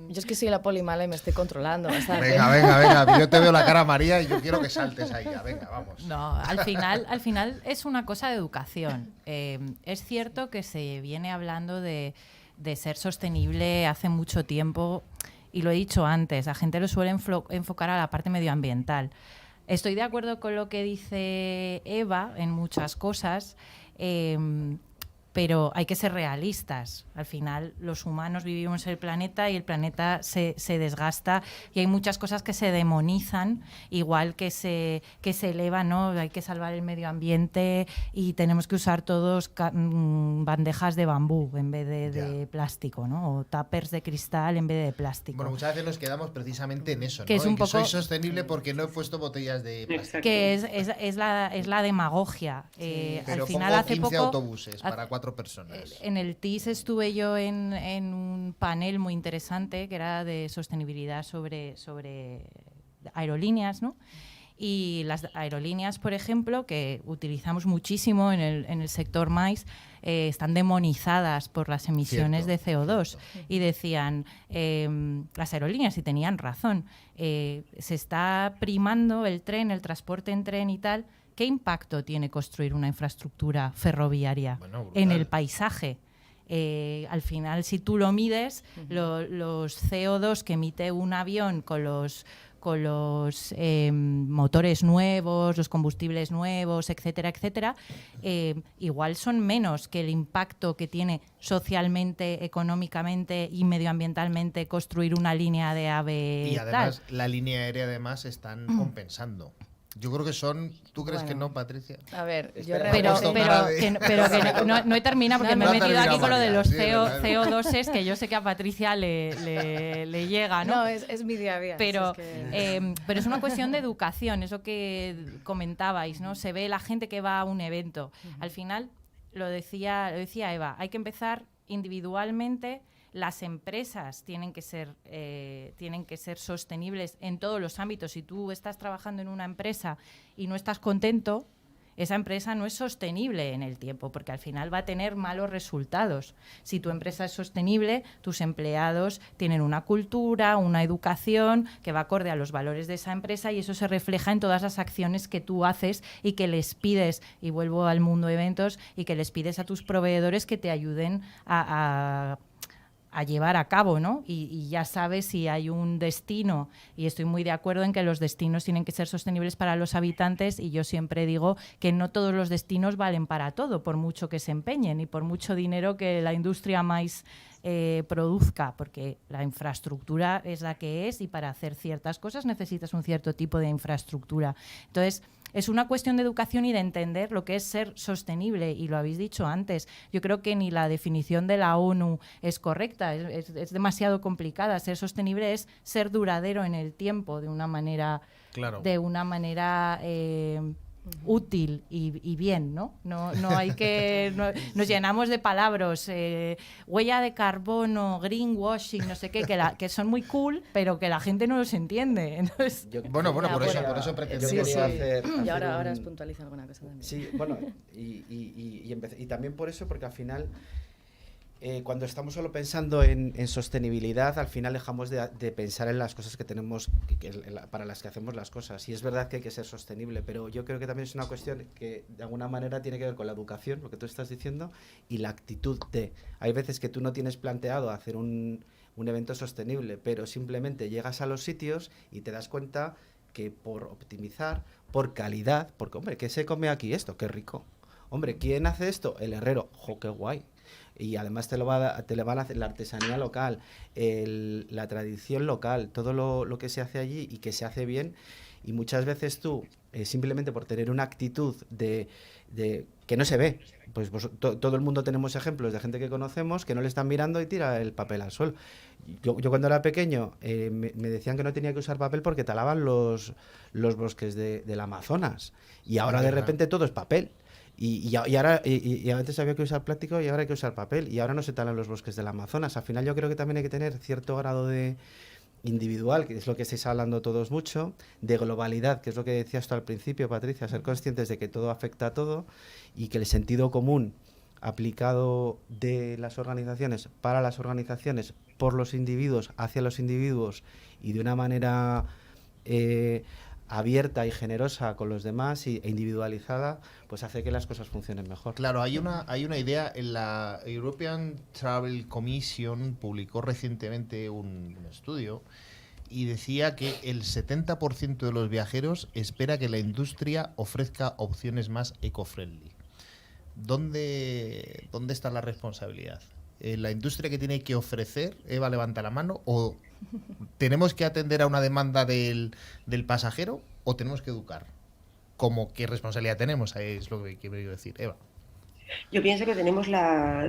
Yo es que soy la poli mala y me estoy controlando bastante. Venga, yo te veo la cara María y yo quiero que saltes ahí ya, venga, vamos. No, al final es una cosa de educación. Es cierto que se viene hablando de ser sostenible hace mucho tiempo, y lo he dicho antes, la gente lo suele enfocar a la parte medioambiental. Estoy de acuerdo con lo que dice Eva en muchas cosas, pero hay que ser realistas. Al final, los humanos vivimos en el planeta y el planeta se desgasta y hay muchas cosas que se demonizan, igual que se elevan, ¿no? Hay que salvar el medio ambiente y tenemos que usar todos bandejas de bambú en vez de plástico, ¿no? O tuppers de cristal en vez de plástico. Bueno, muchas veces nos quedamos precisamente en eso, ¿no? Que es un poco... soy sostenible porque no he puesto botellas de plástico. Que es la demagogia. Pero al final, pongo hace 15 poco autobuses para 4 personas. En el TIS estuve yo en un panel muy interesante que era de sostenibilidad sobre aerolíneas, ¿no? Y las aerolíneas, por ejemplo, que utilizamos muchísimo en el sector maíz, están demonizadas por las emisiones de CO2. Y decían, las aerolíneas, y tenían razón, se está primando el tren, el transporte en tren y tal. ¿Qué impacto tiene construir una infraestructura ferroviaria en el paisaje? Al final, si tú lo mides, los CO2 que emite un avión con los motores nuevos, los combustibles nuevos, etcétera, etcétera, igual son menos que el impacto que tiene socialmente, económicamente y medioambientalmente construir una línea de AVE. Y además, la línea aérea además están compensando. Yo creo que son... ¿Tú crees que no, Patricia? A ver, yo pero no he terminado porque me he metido aquí con lo de los CO2s, que yo sé que a Patricia le llega, ¿no? No, es mi día a día. Pero es una cuestión de educación, eso que comentabais, ¿no? Se ve la gente que va a un evento. Al final, lo decía Eva, hay que empezar individualmente. Las empresas tienen que ser sostenibles en todos los ámbitos. Si tú estás trabajando en una empresa y no estás contento, esa empresa no es sostenible en el tiempo, porque al final va a tener malos resultados. Si tu empresa es sostenible, tus empleados tienen una cultura, una educación que va acorde a los valores de esa empresa, y eso se refleja en todas las acciones que tú haces y que les pides, y vuelvo al mundo eventos, y que les pides a tus proveedores que te ayuden a llevar a cabo, ¿no? Y ya sabes si hay un destino, y estoy muy de acuerdo en que los destinos tienen que ser sostenibles para los habitantes, y yo siempre digo que no todos los destinos valen para todo, por mucho que se empeñen y por mucho dinero que la industria más produzca, porque la infraestructura es la que es, y para hacer ciertas cosas necesitas un cierto tipo de infraestructura. Entonces, es una cuestión de educación y de entender lo que es ser sostenible, y lo habéis dicho antes. Yo creo que ni la definición de la ONU es correcta, es demasiado complicada. Ser sostenible es ser duradero en el tiempo de una manera, Claro. útil y bien, ¿no? No hay que... nos llenamos de palabras, huella de carbono, greenwashing, no sé qué, que son muy cool, pero que la gente no los entiende. Entonces, Bueno, por eso pretendía. Yo quería hacer y ahora os puntualizo alguna cosa también. Sí, bueno, y también por eso, porque al final, cuando estamos solo pensando en sostenibilidad, al final dejamos de pensar en las cosas que tenemos, para las que hacemos las cosas. Y es verdad que hay que ser sostenible, pero yo creo que también es una cuestión que de alguna manera tiene que ver con la educación, lo que tú estás diciendo, y la actitud de... Hay veces que tú no tienes planteado hacer un evento sostenible, pero simplemente llegas a los sitios y te das cuenta que por optimizar, por calidad, porque, hombre, ¿qué se come aquí esto? ¡Qué rico! Hombre, ¿quién hace esto? El herrero. ¡Jo, qué guay! Y además te le van a hacer la artesanía local, la tradición local, todo lo que se hace allí y que se hace bien. Y muchas veces tú, simplemente por tener una actitud de que no se ve, pues todo el mundo tenemos ejemplos de gente que conocemos que no le están mirando y tira el papel al suelo. Yo cuando era pequeño me decían que no tenía que usar papel porque talaban los bosques del Amazonas, y ahora de repente todo es papel. Y ahora antes había que usar plástico y ahora hay que usar papel, y ahora no se talan los bosques del Amazonas. Al final yo creo que también hay que tener cierto grado de individual, que es lo que estáis hablando todos mucho, de globalidad, que es lo que decías tú al principio, Patricia, ser conscientes de que todo afecta a todo y que el sentido común aplicado de las organizaciones para las organizaciones, por los individuos, hacia los individuos, y de una manera abierta y generosa con los demás e individualizada, pues hace que las cosas funcionen mejor. Claro, hay una idea. En la European Travel Commission publicó recientemente un estudio y decía que el 70% de los viajeros espera que la industria ofrezca opciones más eco-friendly. ¿Dónde está la responsabilidad? ¿La industria que tiene que ofrecer? Eva levanta la mano. ¿O tenemos que atender a una demanda del pasajero, o tenemos que educar? ¿Cómo qué responsabilidad tenemos? Es lo que quiero decir, Eva. Yo pienso que tenemos la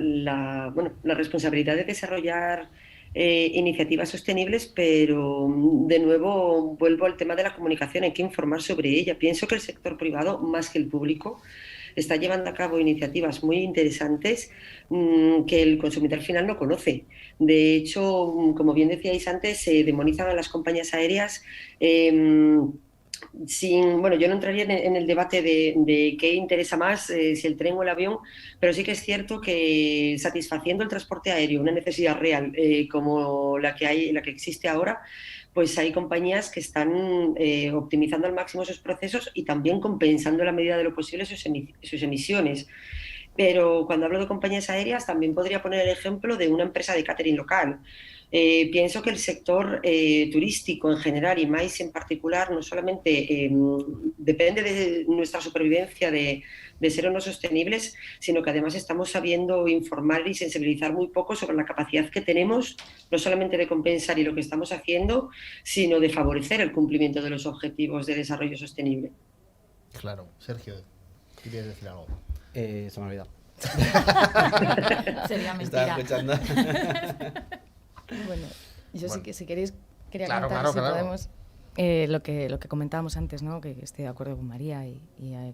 responsabilidad de desarrollar iniciativas sostenibles, pero de nuevo vuelvo al tema de la comunicación, hay que informar sobre ella. Pienso que el sector privado, más que el público, está llevando a cabo iniciativas muy interesantes que el consumidor final no conoce. De hecho, como bien decíais antes, se demonizan a las compañías aéreas. Yo no entraría en el debate de qué interesa más, si el tren o el avión, pero sí que es cierto que satisfaciendo el transporte aéreo, una necesidad real como la que existe ahora, pues hay compañías que están optimizando al máximo esos procesos y también compensando en la medida de lo posible sus emisiones. Pero cuando hablo de compañías aéreas también podría poner el ejemplo de una empresa de catering local. Pienso que el sector turístico en general y MAIS en particular no solamente depende de nuestra supervivencia de ser o no sostenibles, sino que además estamos sabiendo informar y sensibilizar muy poco sobre la capacidad que tenemos, no solamente de compensar y lo que estamos haciendo, sino de favorecer el cumplimiento de los objetivos de desarrollo sostenible. Claro. Sergio, ¿quieres decir algo? Se me ha olvidado. sería mentira. Estaba escuchando. Bueno, yo sí que si queréis quería Claro, comentar claro. podemos lo que comentábamos antes, ¿no? Que estoy de acuerdo con María y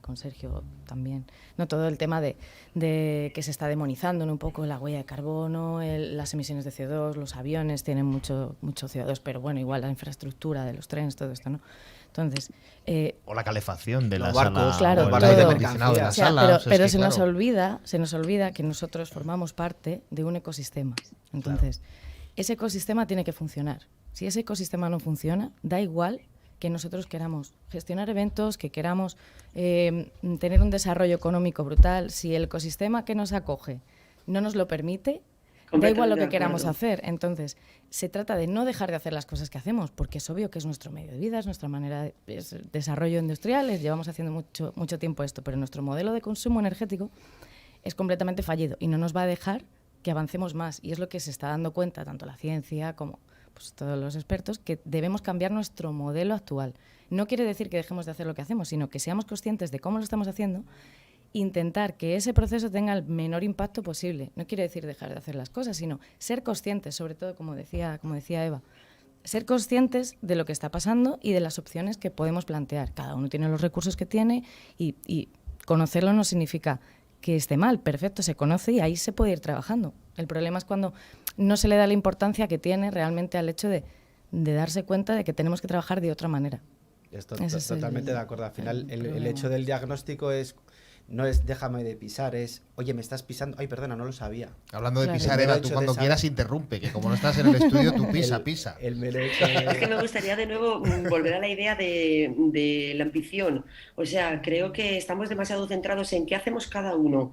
con Sergio también. No, todo el tema de que se está demonizando, ¿no? Un poco la huella de carbono, las emisiones de CO2, los aviones tienen mucho CO2, pero bueno, igual la infraestructura de los trenes, todo esto, ¿no? Entonces, o la calefacción de los la barcos, sala, claro, o el todo. aire acondicionado de la o sea, sala. O sea, pero es que, se claro, nos olvida que nosotros formamos parte de un ecosistema. Entonces, ese ecosistema tiene que funcionar. Si ese ecosistema no funciona, da igual que nosotros queramos gestionar eventos, que queramos tener un desarrollo económico brutal. Si el ecosistema que nos acoge no nos lo permite, da igual lo que queramos hacer. Entonces, se trata de no dejar de hacer las cosas que hacemos, porque es obvio que es nuestro medio de vida, es nuestra manera de desarrollo industrial, llevamos haciendo mucho tiempo esto, pero nuestro modelo de consumo energético es completamente fallido y no nos va a dejar que avancemos más. Y es lo que se está dando cuenta tanto la ciencia como pues, todos los expertos, que debemos cambiar nuestro modelo actual. No quiere decir que dejemos de hacer lo que hacemos, sino que seamos conscientes de cómo lo estamos haciendo, intentar que ese proceso tenga el menor impacto posible. No quiere decir dejar de hacer las cosas, sino ser conscientes, sobre todo, como decía Eva, ser conscientes de lo que está pasando y de las opciones que podemos plantear. Cada uno tiene los recursos que tiene y conocerlo no significa que esté mal, perfecto, se conoce y ahí se puede ir trabajando. El problema es cuando no se le da la importancia que tiene realmente al hecho de darse cuenta de que tenemos que trabajar de otra manera. Estoy totalmente de acuerdo. Al final, el hecho del diagnóstico no es déjame de pisar, es oye, me estás pisando, ay, perdona, no lo sabía. Hablando de Claro. pisar, Eva, tú cuando quieras interrumpe, que como no estás en el estudio, tú pisa. El mero hecho Es que me gustaría de nuevo volver a la idea de la ambición. O sea, creo que estamos demasiado centrados en qué hacemos cada uno.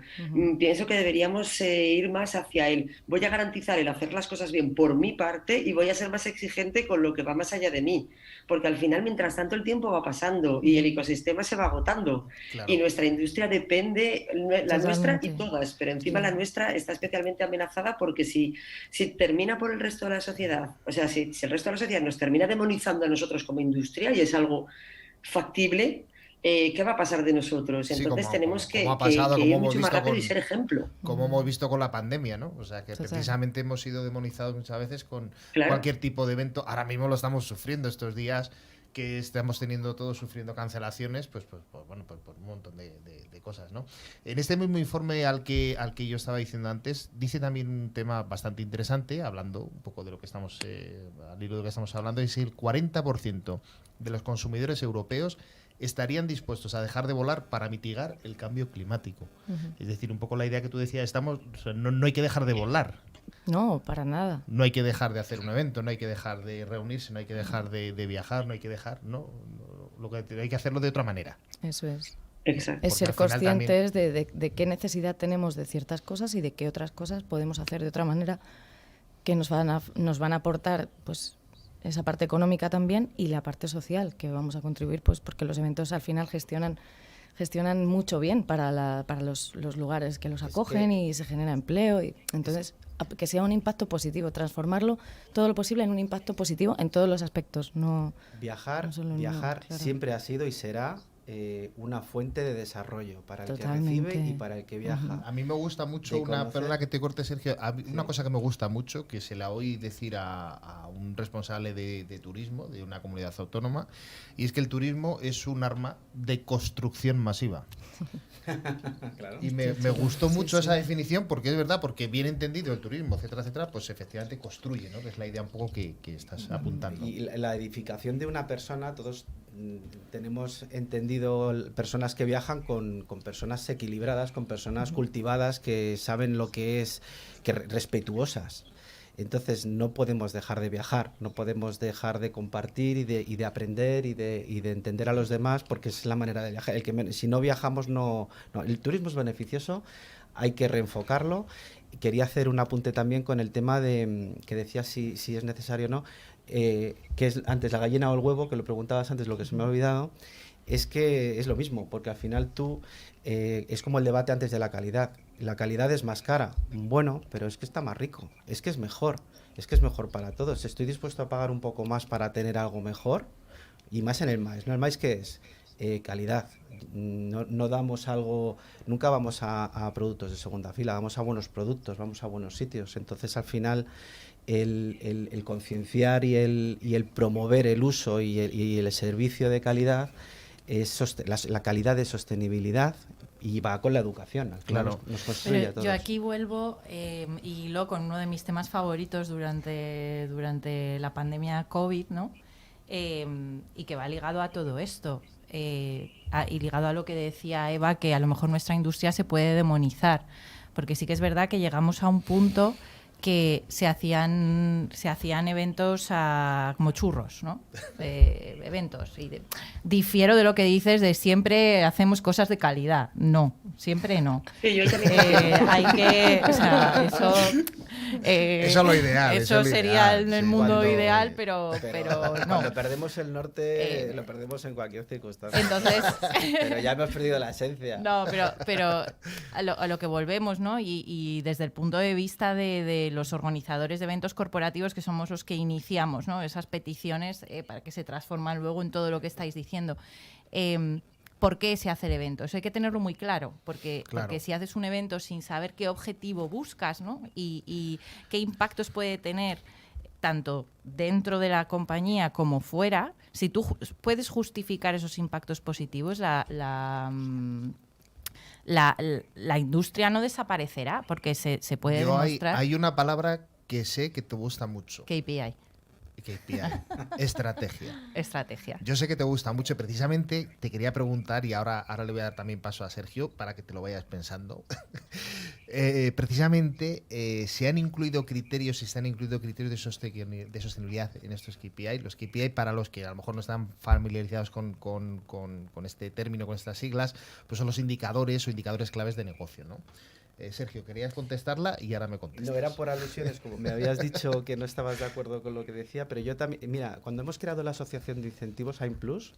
Pienso que deberíamos ir más hacia el voy a garantizar el hacer las cosas bien por mi parte y voy a ser más exigente con lo que va más allá de mí. Porque al final, mientras tanto, el tiempo va pasando y el ecosistema se va agotando. Claro. Y nuestra industria depende, la nuestra y Totalmente. todas, pero encima la nuestra está especialmente amenazada porque si termina por el resto de la sociedad, o sea, si el resto de la sociedad nos termina demonizando a nosotros como industria y es algo factible, ¿qué va a pasar de nosotros? Sí, Entonces tenemos como ha pasado, que como ir hemos mucho más visto rápido y ser ejemplo. como hemos visto con la pandemia, ¿no? O sea, que Total. precisamente hemos sido demonizados muchas veces con Claro. cualquier tipo de evento. Ahora mismo lo estamos sufriendo estos días que estamos teniendo todos sufriendo cancelaciones, pues bueno, por un montón de cosas, ¿no? En este mismo informe al que yo estaba diciendo antes, dice también un tema bastante interesante, hablando un poco de lo que estamos, al hilo de lo que estamos hablando, es el 40% de los consumidores europeos estarían dispuestos a dejar de volar para mitigar el cambio climático. Es decir, un poco la idea que tú decías, no hay que dejar de volar. No, para nada. No hay que dejar de hacer un evento, no hay que dejar de reunirse, no hay que dejar de viajar, no hay que dejar, lo que hay que hacerlo de otra manera. Eso es. Exacto. Es ser Porque al final conscientes de qué necesidad tenemos de ciertas cosas y de qué otras cosas podemos hacer de otra manera que nos van a aportar pues esa parte económica también y la parte social que vamos a contribuir, pues porque los eventos al final gestionan mucho bien para los lugares que los acogen y se genera empleo y entonces que sea un impacto positivo, transformarlo todo lo posible en un impacto positivo en todos los aspectos. Viajar no solo en uno, claro. siempre ha sido y será una fuente de desarrollo para el Totalmente. que recibe y para el que viaja. A mí me gusta mucho, perdona que te corte, Sergio, una cosa que me gusta mucho, que se la oí decir a un responsable de turismo de una comunidad autónoma, y es que el turismo es un arma de construcción masiva. Claro. Y me gustó mucho esa definición, porque es verdad, porque bien entendido el turismo, etcétera, pues efectivamente construye, ¿no? Que es la idea un poco que estás apuntando. Y la edificación de una persona, todos tenemos entendido personas que viajan con personas equilibradas, con personas cultivadas que saben lo que es, que respetuosas. Entonces no podemos dejar de viajar, no podemos dejar de compartir y de aprender y de entender a los demás, porque es la manera de viajar. Si no viajamos, no. El turismo es beneficioso, hay que reenfocarlo. Quería hacer un apunte también con el tema de que decías si es necesario o no, que es antes la gallina o el huevo, que lo preguntabas antes, lo que se me ha olvidado. Es que es lo mismo, porque al final es como el debate antes de la calidad. La calidad es más cara, bueno, pero es que está más rico, es que es mejor para todos. Estoy dispuesto a pagar un poco más para tener algo mejor y más en el maíz. ¿No? El maíz, ¿qué es? Calidad. No damos algo, nunca vamos a productos de segunda fila, vamos a buenos productos, vamos a buenos sitios. Entonces al final el concienciar y el promover el uso y el servicio de calidad, la calidad de sostenibilidad, y va con la educación, al final Claro. nos construye a todos. Yo aquí vuelvo y hilo con uno de mis temas favoritos durante la pandemia COVID, ¿no? y que va ligado a todo esto. Y ligado a lo que decía Eva, que a lo mejor nuestra industria se puede demonizar, porque sí que es verdad que llegamos a un punto que se hacían eventos como churros, ¿no? Eventos. Difiero de lo que dices de siempre hacemos cosas de calidad. No, siempre no. Sí, yo también. Hay que... O sea, eso... eso es lo ideal. Eso sería el mundo ideal, pero no. Cuando perdemos el norte, lo perdemos en cualquier circunstancia. Entonces... pero ya hemos perdido la esencia. No, pero a lo que volvemos, ¿no? Y desde el punto de vista de los organizadores de eventos corporativos, que somos los que iniciamos, ¿no? Esas peticiones para que se transforman luego en todo lo que estáis diciendo. ¿Por qué se hace el evento? Eso hay que tenerlo muy claro, porque si haces un evento sin saber qué objetivo buscas, ¿no? y qué impactos puede tener tanto dentro de la compañía como fuera, si tú puedes justificar esos impactos positivos, la industria no desaparecerá, porque se puede demostrar. Hay una palabra que sé que te gusta mucho. KPI. Estrategia. Yo sé que te gusta mucho. Precisamente te quería preguntar, y ahora le voy a dar también paso a Sergio para que te lo vayas pensando. Precisamente, ¿se han incluido criterios de sostenibilidad en estos KPI? Los KPI, para los que a lo mejor no están familiarizados con este término, con estas siglas, pues son los indicadores o indicadores claves de negocio, ¿no? Sergio, querías contestarla y ahora me contestas. No, eran por alusiones, como me habías dicho que no estabas de acuerdo con lo que decía, pero yo también, mira, cuando hemos creado la asociación de incentivos AIM Plus,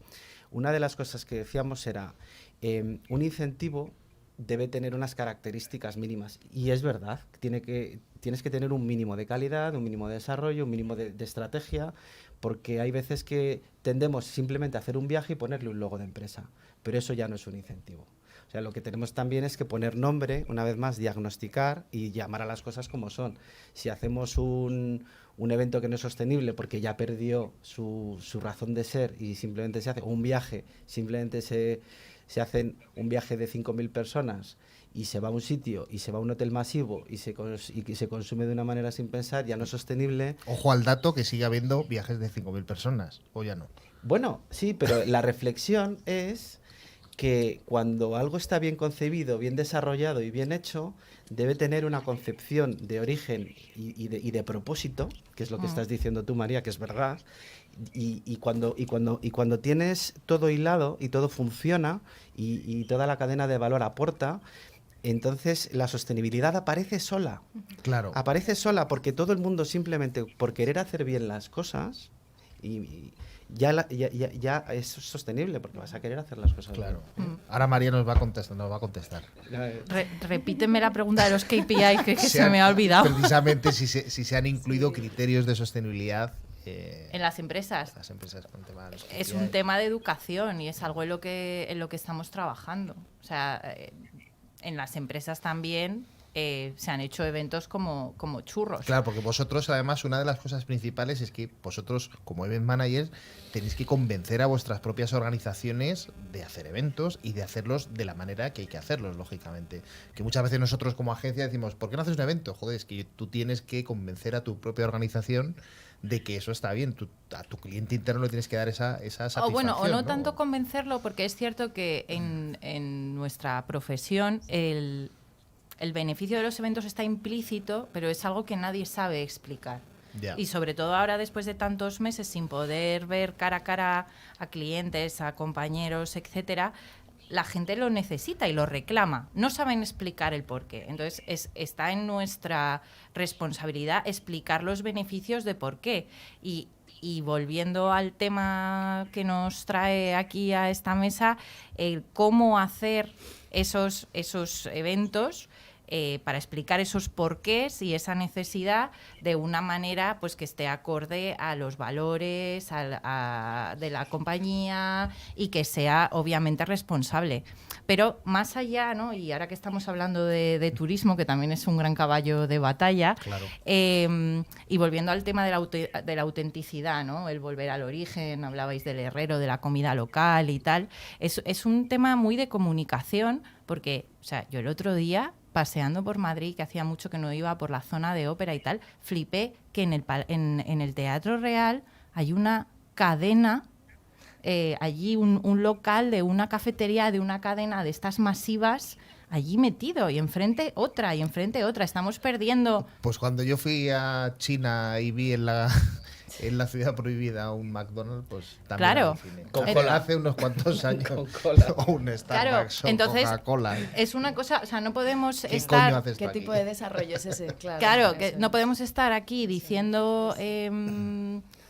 una de las cosas que decíamos era, un incentivo debe tener unas características mínimas, y es verdad, tienes que tener un mínimo de calidad, un mínimo de desarrollo, un mínimo de estrategia, porque hay veces que tendemos simplemente a hacer un viaje y ponerle un logo de empresa, pero eso ya no es un incentivo. O sea, lo que tenemos también es que poner nombre, una vez más, diagnosticar y llamar a las cosas como son. Si hacemos un evento que no es sostenible porque ya perdió su razón de ser y simplemente se hace un viaje, simplemente se hacen un viaje de 5.000 personas y se va a un sitio y se va a un hotel masivo y se consume de una manera sin pensar, ya no es sostenible. Ojo al dato que sigue habiendo viajes de 5.000 personas, o ya no. Bueno, sí, pero la reflexión es que cuando algo está bien concebido, bien desarrollado y bien hecho, debe tener una concepción de origen y de propósito, que es lo que estás diciendo tú, María, que es verdad, y cuando tienes todo hilado y todo funciona y toda la cadena de valor aporta, entonces la sostenibilidad aparece sola. Claro. Aparece sola porque todo el mundo, simplemente por querer hacer bien las cosas, ya es sostenible, porque vas a querer hacer las cosas claro. bien. Ahora María nos va a contestar. Repíteme la pregunta de los KPI, que se me ha olvidado. Precisamente si se han incluido criterios de sostenibilidad en las empresas. Las empresas con tema de los KPI. Es un tema de educación y es algo en lo que estamos trabajando. O sea, en las empresas también se han hecho eventos como churros. Claro, porque vosotros, además, una de las cosas principales es que vosotros, como event managers, tenéis que convencer a vuestras propias organizaciones de hacer eventos y de hacerlos de la manera que hay que hacerlos, lógicamente. Que muchas veces nosotros como agencia decimos, ¿por qué no haces un evento? Joder, es que tú tienes que convencer a tu propia organización de que eso está bien. A tu cliente interno le tienes que dar esa satisfacción. O no tanto convencerlo, porque es cierto que en nuestra profesión el beneficio de los eventos está implícito, pero es algo que nadie sabe explicar. Yeah. Y sobre todo ahora, después de tantos meses sin poder ver cara a cara a clientes, a compañeros, etcétera, la gente lo necesita y lo reclama. No saben explicar el porqué. Entonces, está en nuestra responsabilidad explicar los beneficios de por qué. Y volviendo al tema que nos trae aquí a esta mesa, el cómo hacer esos eventos para explicar esos porqués y esa necesidad de una manera pues que esté acorde a los valores de la compañía y que sea obviamente responsable. Pero más allá, ¿no? Y ahora que estamos hablando de turismo, que también es un gran caballo de batalla, claro. Y volviendo al tema de la autenticidad, ¿no? El volver al origen, hablabais del herrero, de la comida local y tal, es un tema muy de comunicación, porque, o sea, yo el otro día, paseando por Madrid, que hacía mucho que no iba por la zona de ópera y tal, flipé que en el Teatro Real hay una cadena, allí un local de una cafetería, de una cadena de estas masivas, allí metido, y enfrente otra, y enfrente otra. Estamos perdiendo... Pues cuando yo fui a China y vi en la ciudad prohibida un McDonald's, pues también Claro. aluciné. Con Hace- cola. Hace unos cuantos años. Con cola. O un Starbucks, o entonces Coca-Cola. es una cosa, o sea, no podemos ¿Qué estar... coño haces tú ¿Qué aquí? tipo de desarrollo es ese? Claro, que eso no es. podemos estar aquí diciendo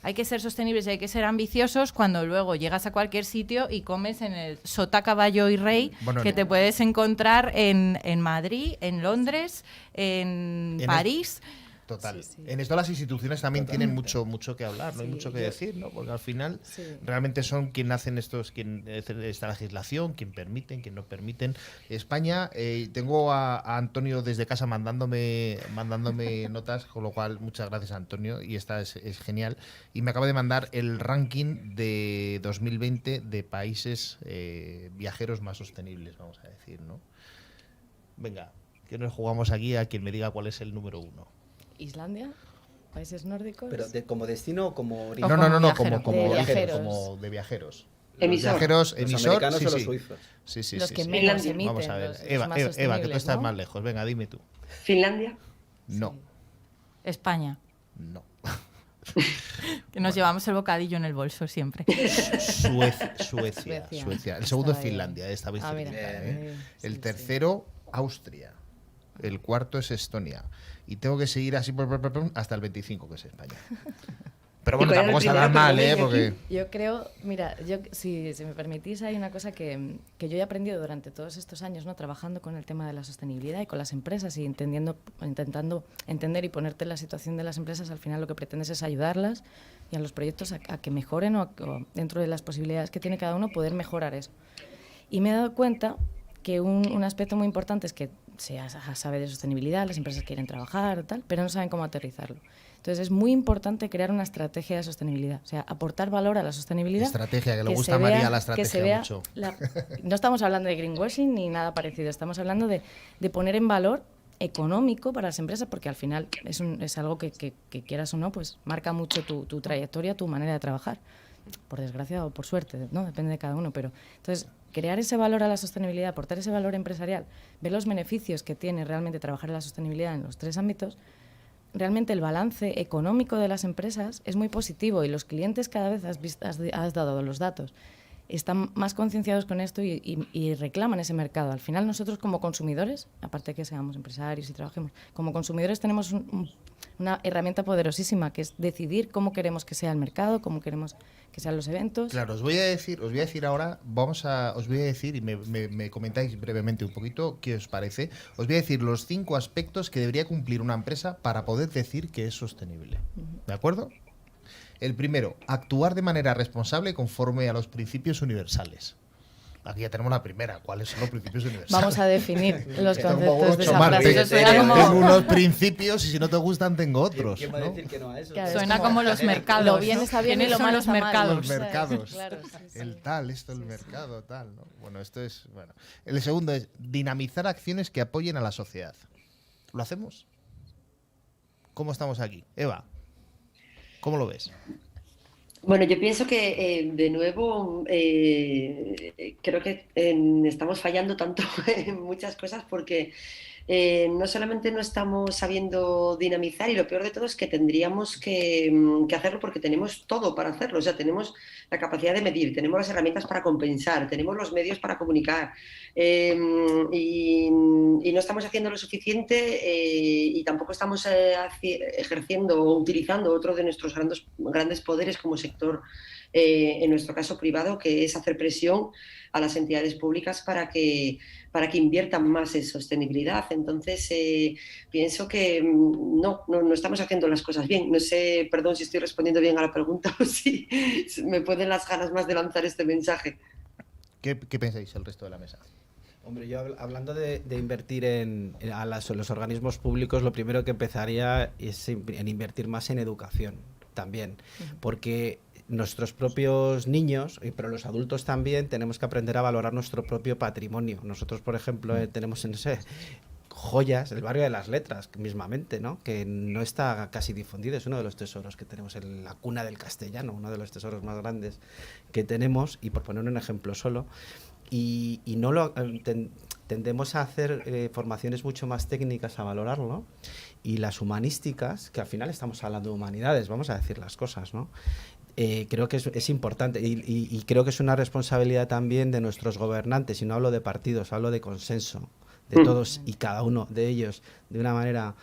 hay que ser sostenibles y hay que ser ambiciosos cuando luego llegas a cualquier sitio y comes en el Sota, Caballo y Rey, Bueno, que te puedes encontrar en Madrid, en Londres, en París. Total. Sí, sí. En esto las instituciones también tienen mucho que hablar, ¿no? Hay Sí, mucho que yo- decir, ¿no? Porque al final Sí. realmente son quien hacen quien hacen esta legislación, quien permiten, quien no permiten. España, tengo a Antonio desde casa mandándome notas, con lo cual muchas gracias, Antonio, y esta es genial. Y me acaba de mandar el ranking de 2020 de países viajeros más sostenibles, vamos a decir, ¿no? Venga, que nos jugamos aquí a quien me diga cuál es el número 1. Islandia, países nórdicos. Pero como destino o como origen. O No, como como viajero. como De origen, viajeros. como de viajeros. Emisor. Viajeros, ¿Los emisor, americanos sí, o los sí. suizos? Sí, sí, Los sí, que sí. menos Finlandia. emiten. Vamos a ver. los Eva, más Eva, que tú sostenibles, estás ¿no? más lejos. Venga, dime tú. Finlandia. No, España, no. que nos llevamos el bocadillo en el bolso siempre. Suecia. Suecia. El segundo es Estaba bien. Finlandia, esta vez. Ah, mira. El Sí, tercero, Austria. El cuarto es Estonia. Y tengo que seguir así hasta el 25, que es España. Pero bueno, ¿Y cuál era el tampoco se habla primero mal, que ponía porque... aquí? Yo creo, mira, si me permitís, hay una cosa que yo he aprendido durante todos estos años, ¿no? Trabajando con el tema de la sostenibilidad y con las empresas y intentando entender y ponerte en la situación de las empresas. Al final lo que pretendes es ayudarlas y a los proyectos a que mejoren o dentro de las posibilidades que tiene cada uno poder mejorar eso. Y me he dado cuenta que un aspecto muy importante es que se sabe de sostenibilidad, las empresas quieren trabajar, tal, pero no saben cómo aterrizarlo. Entonces es muy importante crear una estrategia de sostenibilidad, o sea, aportar valor a la sostenibilidad. Estrategia, que le gusta se a María vea- la que se estrategia vea mucho. no estamos hablando de greenwashing ni nada parecido, estamos hablando de poner en valor económico para las empresas, porque al final es algo que quieras o no, pues marca mucho tu trayectoria, tu manera de trabajar. Por desgracia o por suerte, ¿no? Depende de cada uno, pero entonces crear ese valor a la sostenibilidad, aportar ese valor empresarial, ver los beneficios que tiene realmente trabajar en la sostenibilidad en los tres ámbitos, realmente el balance económico de las empresas es muy positivo y los clientes cada vez has dado los datos. Están más concienciados con esto y reclaman ese mercado. Al final nosotros como consumidores, aparte de que seamos empresarios y trabajemos, como consumidores tenemos una herramienta poderosísima que es decidir cómo queremos que sea el mercado, cómo queremos que sean los eventos. Claro, os voy a decir ahora, os voy a decir, y me comentáis brevemente un poquito qué os parece, os voy a decir los 5 aspectos que debería cumplir una empresa para poder decir que es sostenible. ¿De acuerdo? El primero, actuar de manera responsable conforme a los principios universales. Aquí ya tenemos la primera. ¿Cuáles son los principios universales? Vamos a definir los Esto es como conceptos de Groucho esa Marx, frase. Eso suena como- tengo unos principios y si no te gustan tengo otros. ¿Quién va a ¿no? decir que no a eso? Claro, Suena es como los mercados. Lo bien ¿no? está bien y ¿Quiénes lo son malo los está mal. mercados? Los mercados. Claro, sí. El tal, esto, el mercado, tal, ¿no? Bueno, esto es... Bueno. El segundo es dinamizar acciones que apoyen a la sociedad. ¿Lo hacemos? ¿Cómo estamos aquí? Eva, ¿cómo lo ves? Bueno, yo pienso que de nuevo creo que estamos fallando tanto en muchas cosas porque no solamente no estamos sabiendo dinamizar y lo peor de todo es que tendríamos que hacerlo porque tenemos todo para hacerlo. O sea, tenemos la capacidad de medir, tenemos las herramientas para compensar, tenemos los medios para comunicar y no estamos haciendo lo suficiente y tampoco estamos ejerciendo o utilizando otro de nuestros grandes poderes como sector, en nuestro caso privado, que es hacer presión a las entidades públicas para que inviertan más en sostenibilidad. Entonces, pienso que no estamos haciendo las cosas bien. No sé, perdón si estoy respondiendo bien a la pregunta o si me pueden las ganas más de lanzar este mensaje. ¿Qué pensáis el resto de la mesa? Hombre, yo hablando de invertir en los organismos públicos, lo primero que empezaría es en invertir más en educación también, porque nuestros propios niños, pero los adultos también, tenemos que aprender a valorar nuestro propio patrimonio. Nosotros, por ejemplo, tenemos en ese joyas, el barrio de las letras mismamente, ¿no? Que no está casi difundido, es uno de los tesoros que tenemos, la cuna del castellano, uno de los tesoros más grandes que tenemos, y por poner un ejemplo solo, y no lo tendemos a hacer formaciones mucho más técnicas, a valorarlo, y las humanísticas, que al final estamos hablando de humanidades, vamos a decir las cosas, ¿no? Creo que es importante y creo que es una responsabilidad también de nuestros gobernantes, y no hablo de partidos, hablo de consenso, de todos y cada uno de ellos, de una manera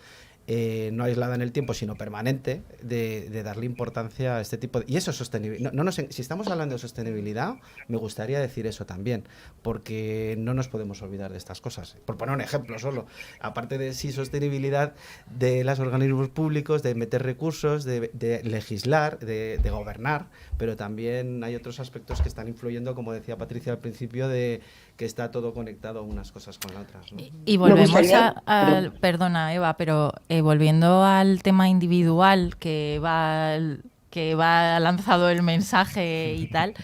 no aislada en el tiempo, sino permanente, de darle importancia a este tipo de... Y eso es sostenibilidad. Si estamos hablando de sostenibilidad, me gustaría decir eso también, porque no nos podemos olvidar de estas cosas. Por poner un ejemplo solo, aparte de sostenibilidad de los organismos públicos, de meter recursos, de legislar, de gobernar, pero también hay otros aspectos que están influyendo, como decía Patricia al principio, de que está todo conectado unas cosas con otras, ¿no? Y volvemos al... Perdona, Eva, pero volviendo al tema individual que va lanzado el mensaje y tal,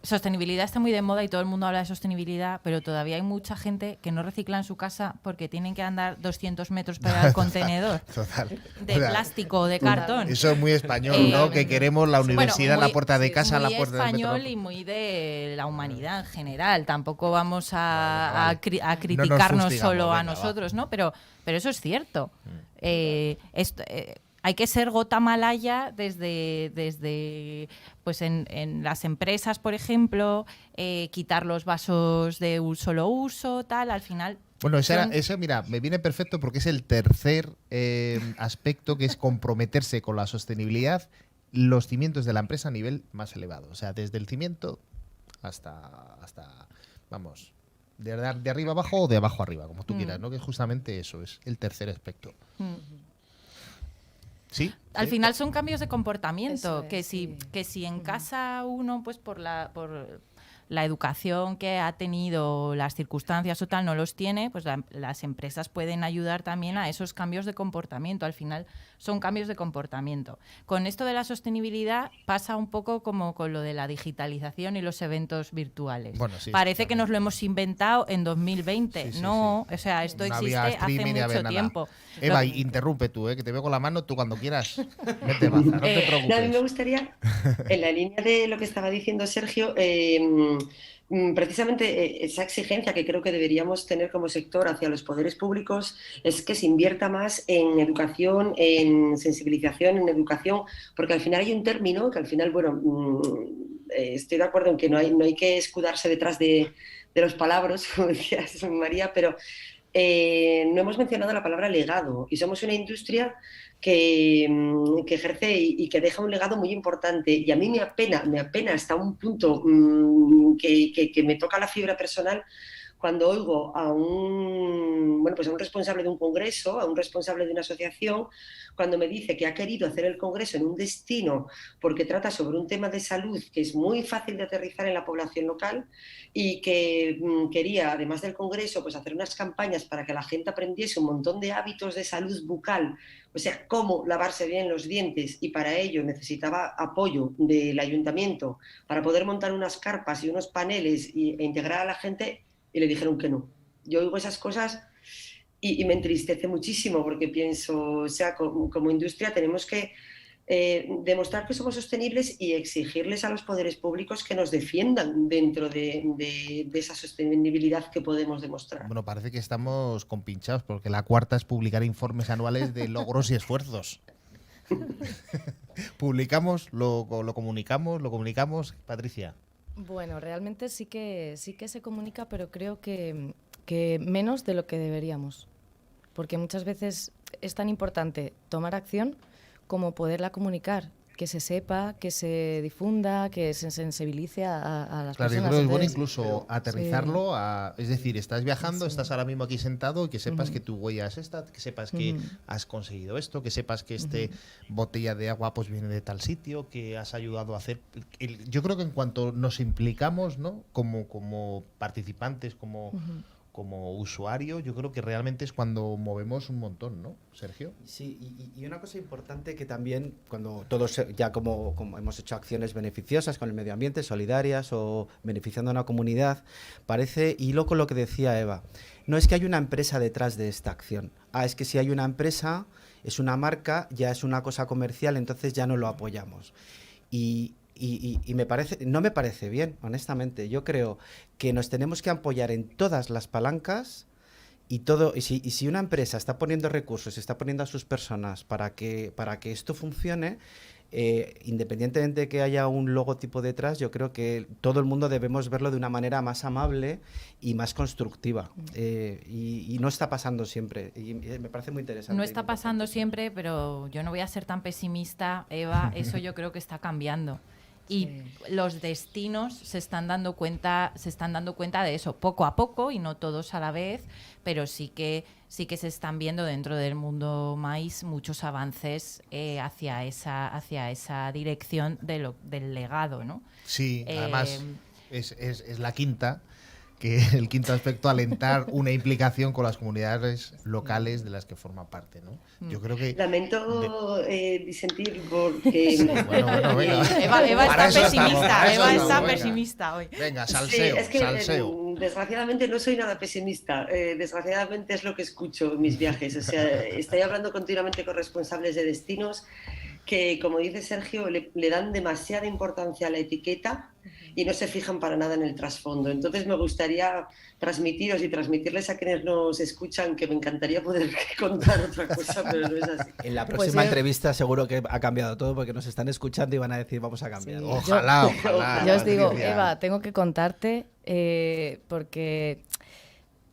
sostenibilidad está muy de moda y todo el mundo habla de sostenibilidad, pero todavía hay mucha gente que no recicla en su casa porque tienen que andar 200 metros para ir al contenedor. Total. De plástico o de cartón. Eso es muy español, ¿no? Que queremos la universidad en la puerta de casa, la puerta del metro. Muy español y muy de la humanidad en general. Tampoco vamos a criticarnos solo a nosotros, ¿no? Pero eso es cierto. Hay que ser gota malaya desde pues en las empresas, por ejemplo, quitar los vasos de un solo uso, tal, al final... Bueno, eso, mira, me viene perfecto porque es el tercer aspecto, que es comprometerse con la sostenibilidad, los cimientos de la empresa a nivel más elevado. O sea, desde el cimiento hasta vamos, de arriba abajo o de abajo arriba, como tú quieras, ¿no? Que justamente eso es el tercer aspecto. ¿Sí? Al final son cambios de comportamiento, Es, que si en casa uno, pues por la educación que ha tenido, las circunstancias o tal, no los tiene, pues las empresas pueden ayudar también a esos cambios de comportamiento. Al final son cambios de comportamiento. Con esto de la sostenibilidad pasa un poco como con lo de la digitalización y los eventos virtuales. Bueno, sí, parece que nos lo hemos inventado en 2020. Sí, no, o sea, esto no existe hace mucho tiempo. Eva, interrumpe tú, que te veo con la mano, tú cuando quieras. Vete, Baza, no te preocupes. No, a mí me gustaría, en la línea de lo que estaba diciendo Sergio, precisamente esa exigencia que creo que deberíamos tener como sector hacia los poderes públicos es que se invierta más en educación, en sensibilización, en educación, porque al final hay un término que al final, bueno, estoy de acuerdo en que no hay que escudarse detrás de los palabras, como decías, María, pero no hemos mencionado la palabra legado, y somos una industria que ejerce y que deja un legado muy importante, y a mí me apena hasta un punto que me toca la fibra personal cuando oigo a un responsable de un congreso, a un responsable de una asociación, cuando me dice que ha querido hacer el congreso en un destino porque trata sobre un tema de salud que es muy fácil de aterrizar en la población local, y que quería, además del congreso, pues hacer unas campañas para que la gente aprendiese un montón de hábitos de salud bucal, o sea, cómo lavarse bien los dientes, y para ello necesitaba apoyo del ayuntamiento para poder montar unas carpas y unos paneles e integrar a la gente, y le dijeron que no. Yo oigo esas cosas y me entristece muchísimo, porque pienso, o sea, como industria tenemos que demostrar que somos sostenibles y exigirles a los poderes públicos que nos defiendan dentro de esa sostenibilidad que podemos demostrar. Bueno, parece que estamos compinchados, porque la cuarta es publicar informes anuales de logros y esfuerzos. Publicamos, lo comunicamos, Patricia. Bueno, realmente sí que se comunica, pero creo que menos de lo que deberíamos. Porque muchas veces es tan importante tomar acción como poderla comunicar, que se sepa, que se difunda, que se sensibilice a las personas. Claro, yo creo que es bueno Entonces, incluso aterrizarlo es decir, estás viajando, Sí. estás ahora mismo aquí sentado, y que sepas que tu huella es esta, que sepas que has conseguido esto, que sepas que botella de agua pues viene de tal sitio, que has ayudado a hacer... Yo creo que en cuanto nos implicamos, ¿no? Como participantes, como como usuario, yo creo que realmente es cuando movemos un montón, ¿no, Sergio? Sí, y una cosa importante que también, cuando todos ya como hemos hecho acciones beneficiosas con el medio ambiente, solidarias o beneficiando a una comunidad, parece, y lo con lo que decía Eva, no es que hay una empresa detrás de esta acción. Es que si hay una empresa, es una marca, ya es una cosa comercial, entonces ya no lo apoyamos. Y me parece, no me parece bien, honestamente. Yo creo que nos tenemos que apoyar en todas las palancas y si una empresa está poniendo recursos, está poniendo a sus personas para que esto funcione, independientemente de que haya un logotipo detrás, yo creo que todo el mundo debemos verlo de una manera más amable y más constructiva. Y no está pasando siempre. Y me parece muy interesante. No está pasando siempre, pero yo no voy a ser tan pesimista, Eva. Eso yo creo que está cambiando. Y los destinos se están dando cuenta de eso poco a poco y no todos a la vez, pero sí que se están viendo dentro del mundo maíz muchos avances hacia esa dirección del legado, ¿no? Sí, además es la quinta, que el quinto aspecto, alentar una implicación con las comunidades locales de las que forma parte, ¿no? Yo creo que... Lamento disentir porque... Bueno, venga. Eva está pesimista hoy. Venga, salseo, sí, es que, salseo. Desgraciadamente no soy nada pesimista. Desgraciadamente es lo que escucho en mis viajes. O sea, estoy hablando continuamente con responsables de destinos que, como dice Sergio, le dan demasiada importancia a la etiqueta y no se fijan para nada en el trasfondo. Entonces me gustaría transmitiros y transmitirles a quienes nos escuchan que me encantaría poder contar otra cosa, pero no es así. En la próxima entrevista seguro que ha cambiado todo porque nos están escuchando y van a decir vamos a cambiar. Sí. Ojalá. Yo os digo, Eva, tengo que contarte porque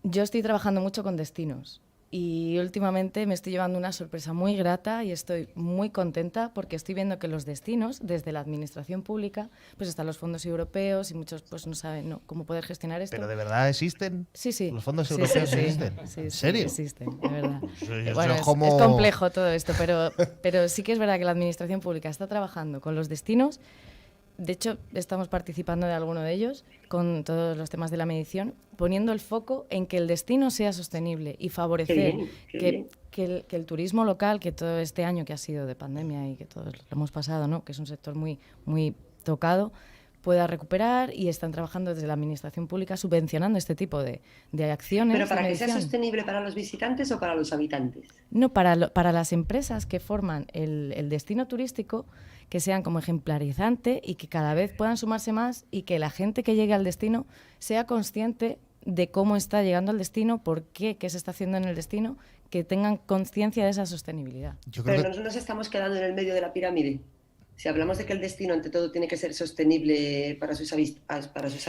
yo estoy trabajando mucho con destinos. Y últimamente me estoy llevando una sorpresa muy grata y estoy muy contenta porque estoy viendo que los destinos, desde la administración pública, pues están los fondos europeos y muchos pues no saben cómo poder gestionar esto. ¿Pero de verdad existen? Sí. ¿Los fondos europeos existen? Sí, ¿En serio? existen, de verdad. Bueno, es complejo todo esto, pero sí que es verdad que la administración pública está trabajando con los destinos. De hecho, estamos participando de alguno de ellos con todos los temas de la medición, poniendo el foco en que el destino sea sostenible y favorecer que el turismo local, que todo este año que ha sido de pandemia y que todos lo hemos pasado, ¿no? Que es un sector muy, muy tocado, pueda recuperar, y están trabajando desde la administración pública subvencionando este tipo de acciones. ¿Pero para que sea sostenible para los visitantes o para los habitantes? No, para las empresas que forman el destino turístico, que sean como ejemplarizante y que cada vez puedan sumarse más y que la gente que llegue al destino sea consciente de cómo está llegando al destino, por qué se está haciendo en el destino, que tengan conciencia de esa sostenibilidad. Pero no nos estamos quedando en el medio de la pirámide. Si hablamos de que el destino, ante todo, tiene que ser sostenible para sus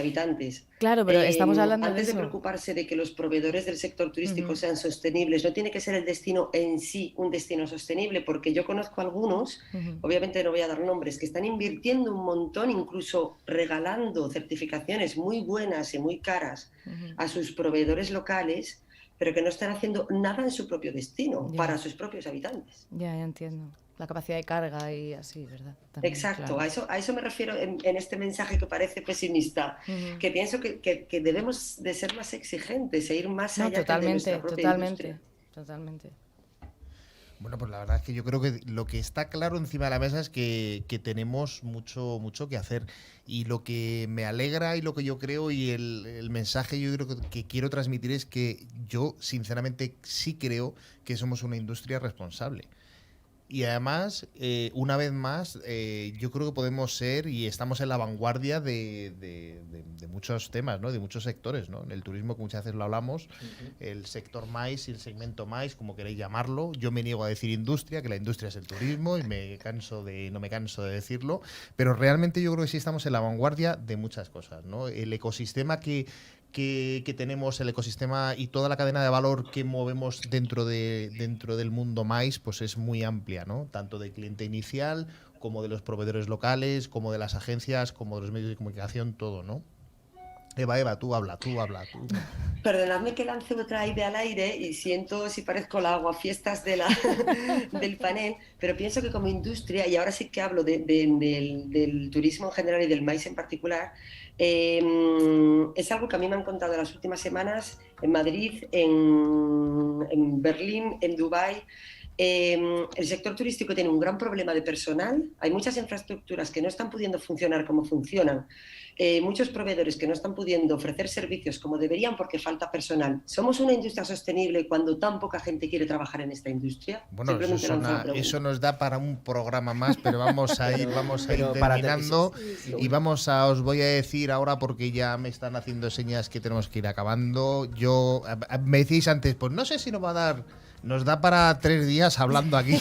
habitantes. Claro, pero estamos hablando antes de eso. de preocuparse de que los proveedores del sector turístico sean sostenibles, no tiene que ser el destino en sí un destino sostenible, porque yo conozco algunos, obviamente no voy a dar nombres, que están invirtiendo un montón, incluso regalando certificaciones muy buenas y muy caras a sus proveedores locales, pero que no están haciendo nada en su propio destino, para sus propios habitantes. Ya entiendo. La capacidad de carga y así, ¿verdad? También, exacto, claro. a eso me refiero en este mensaje que parece pesimista, que pienso que debemos de ser más exigentes e ir más allá de nuestra propia industria. Totalmente. Bueno, pues la verdad es que yo creo que lo que está claro encima de la mesa es que tenemos mucho que hacer, y lo que me alegra y lo que yo creo y el mensaje yo creo que quiero transmitir es que yo sinceramente sí creo que somos una industria responsable. Y además, una vez más, yo creo que podemos ser y estamos en la vanguardia de muchos temas, ¿no? De muchos sectores, ¿no? En el turismo, que muchas veces lo hablamos, el sector maíz y el segmento maíz, como queréis llamarlo. Yo me niego a decir industria, que la industria es el turismo y no me canso de decirlo, pero realmente yo creo que sí estamos en la vanguardia de muchas cosas, ¿no? El ecosistema que tenemos, el ecosistema y toda la cadena de valor que movemos dentro del mundo maíz, pues es muy amplia, ¿no? Tanto de cliente inicial, como de los proveedores locales, como de las agencias, como de los medios de comunicación, todo, ¿no? Eva, tú habla. Perdonadme que lance otra idea al aire y siento si parezco la aguafiestas del panel, pero pienso que como industria, y ahora sí que hablo del turismo en general y del maíz en particular, es algo que a mí me han contado en las últimas semanas en Madrid, en Berlín, en Dubái. El sector turístico tiene un gran problema de personal, hay muchas infraestructuras que no están pudiendo funcionar como funcionan, muchos proveedores que no están pudiendo ofrecer servicios como deberían porque falta personal. ¿Somos una industria sostenible cuando tan poca gente quiere trabajar en esta industria? Bueno, eso nos da para un programa más, pero vamos a ir terminando y os voy a decir ahora, porque ya me están haciendo señas que tenemos que ir acabando. Me decís antes, pues no sé si nos da para 3 días hablando aquí,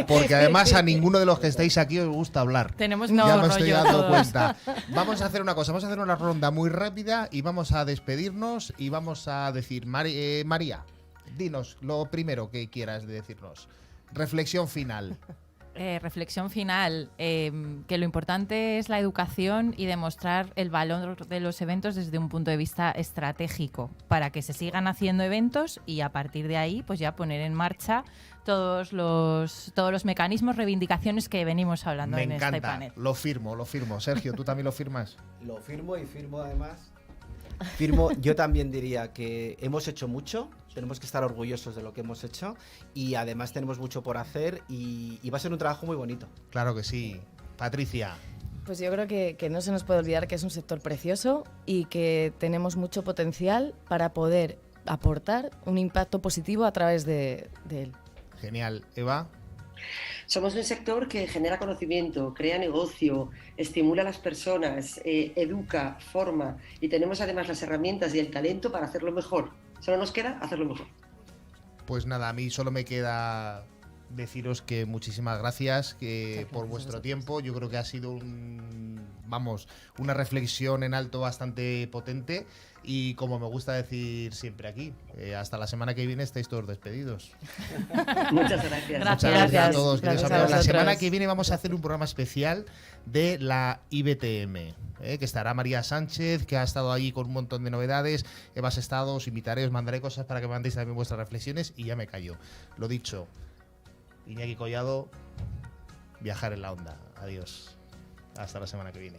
porque además a ninguno de los que estáis aquí os gusta hablar. Tenemos ya me estoy dando todos. cuenta. Vamos a hacer una cosa, vamos a hacer una ronda muy rápida y vamos a despedirnos y vamos a decir, María, dinos lo primero que quieras decirnos. Reflexión final. Reflexión final, que lo importante es la educación y demostrar el valor de los eventos desde un punto de vista estratégico, para que se sigan haciendo eventos y a partir de ahí pues ya poner en marcha todos los mecanismos, reivindicaciones que venimos hablando en este panel. Lo firmo. Sergio, ¿tú también lo firmas? Lo firmo y firmo además. Yo también diría que hemos hecho mucho, tenemos que estar orgullosos de lo que hemos hecho y además tenemos mucho por hacer y va a ser un trabajo muy bonito. Claro que sí. Patricia. Pues yo creo que no se nos puede olvidar que es un sector precioso y que tenemos mucho potencial para poder aportar un impacto positivo a través de él. Genial. Eva. Somos un sector que genera conocimiento, crea negocio, estimula a las personas, educa, forma y tenemos además las herramientas y el talento para hacerlo mejor. Solo nos queda hacerlo mejor. Pues nada, a mí solo me queda deciros que muchísimas gracias por vuestro tiempo. Yo creo que ha sido una reflexión en alto bastante potente y como me gusta decir siempre aquí, hasta la semana que viene estáis todos despedidos. Muchas gracias. Muchas gracias a todos. Gracias Queridos amigos. La vosotros. semana que viene vamos a hacer un programa especial de la IBTM, que estará María Sánchez, que ha estado allí con un montón de novedades. Eva has estado, os invitaré, os mandaré cosas para que mandéis también vuestras reflexiones y ya me callo. Lo dicho, Iñaki Collado, viajar en la onda. Adiós. Hasta la semana que viene.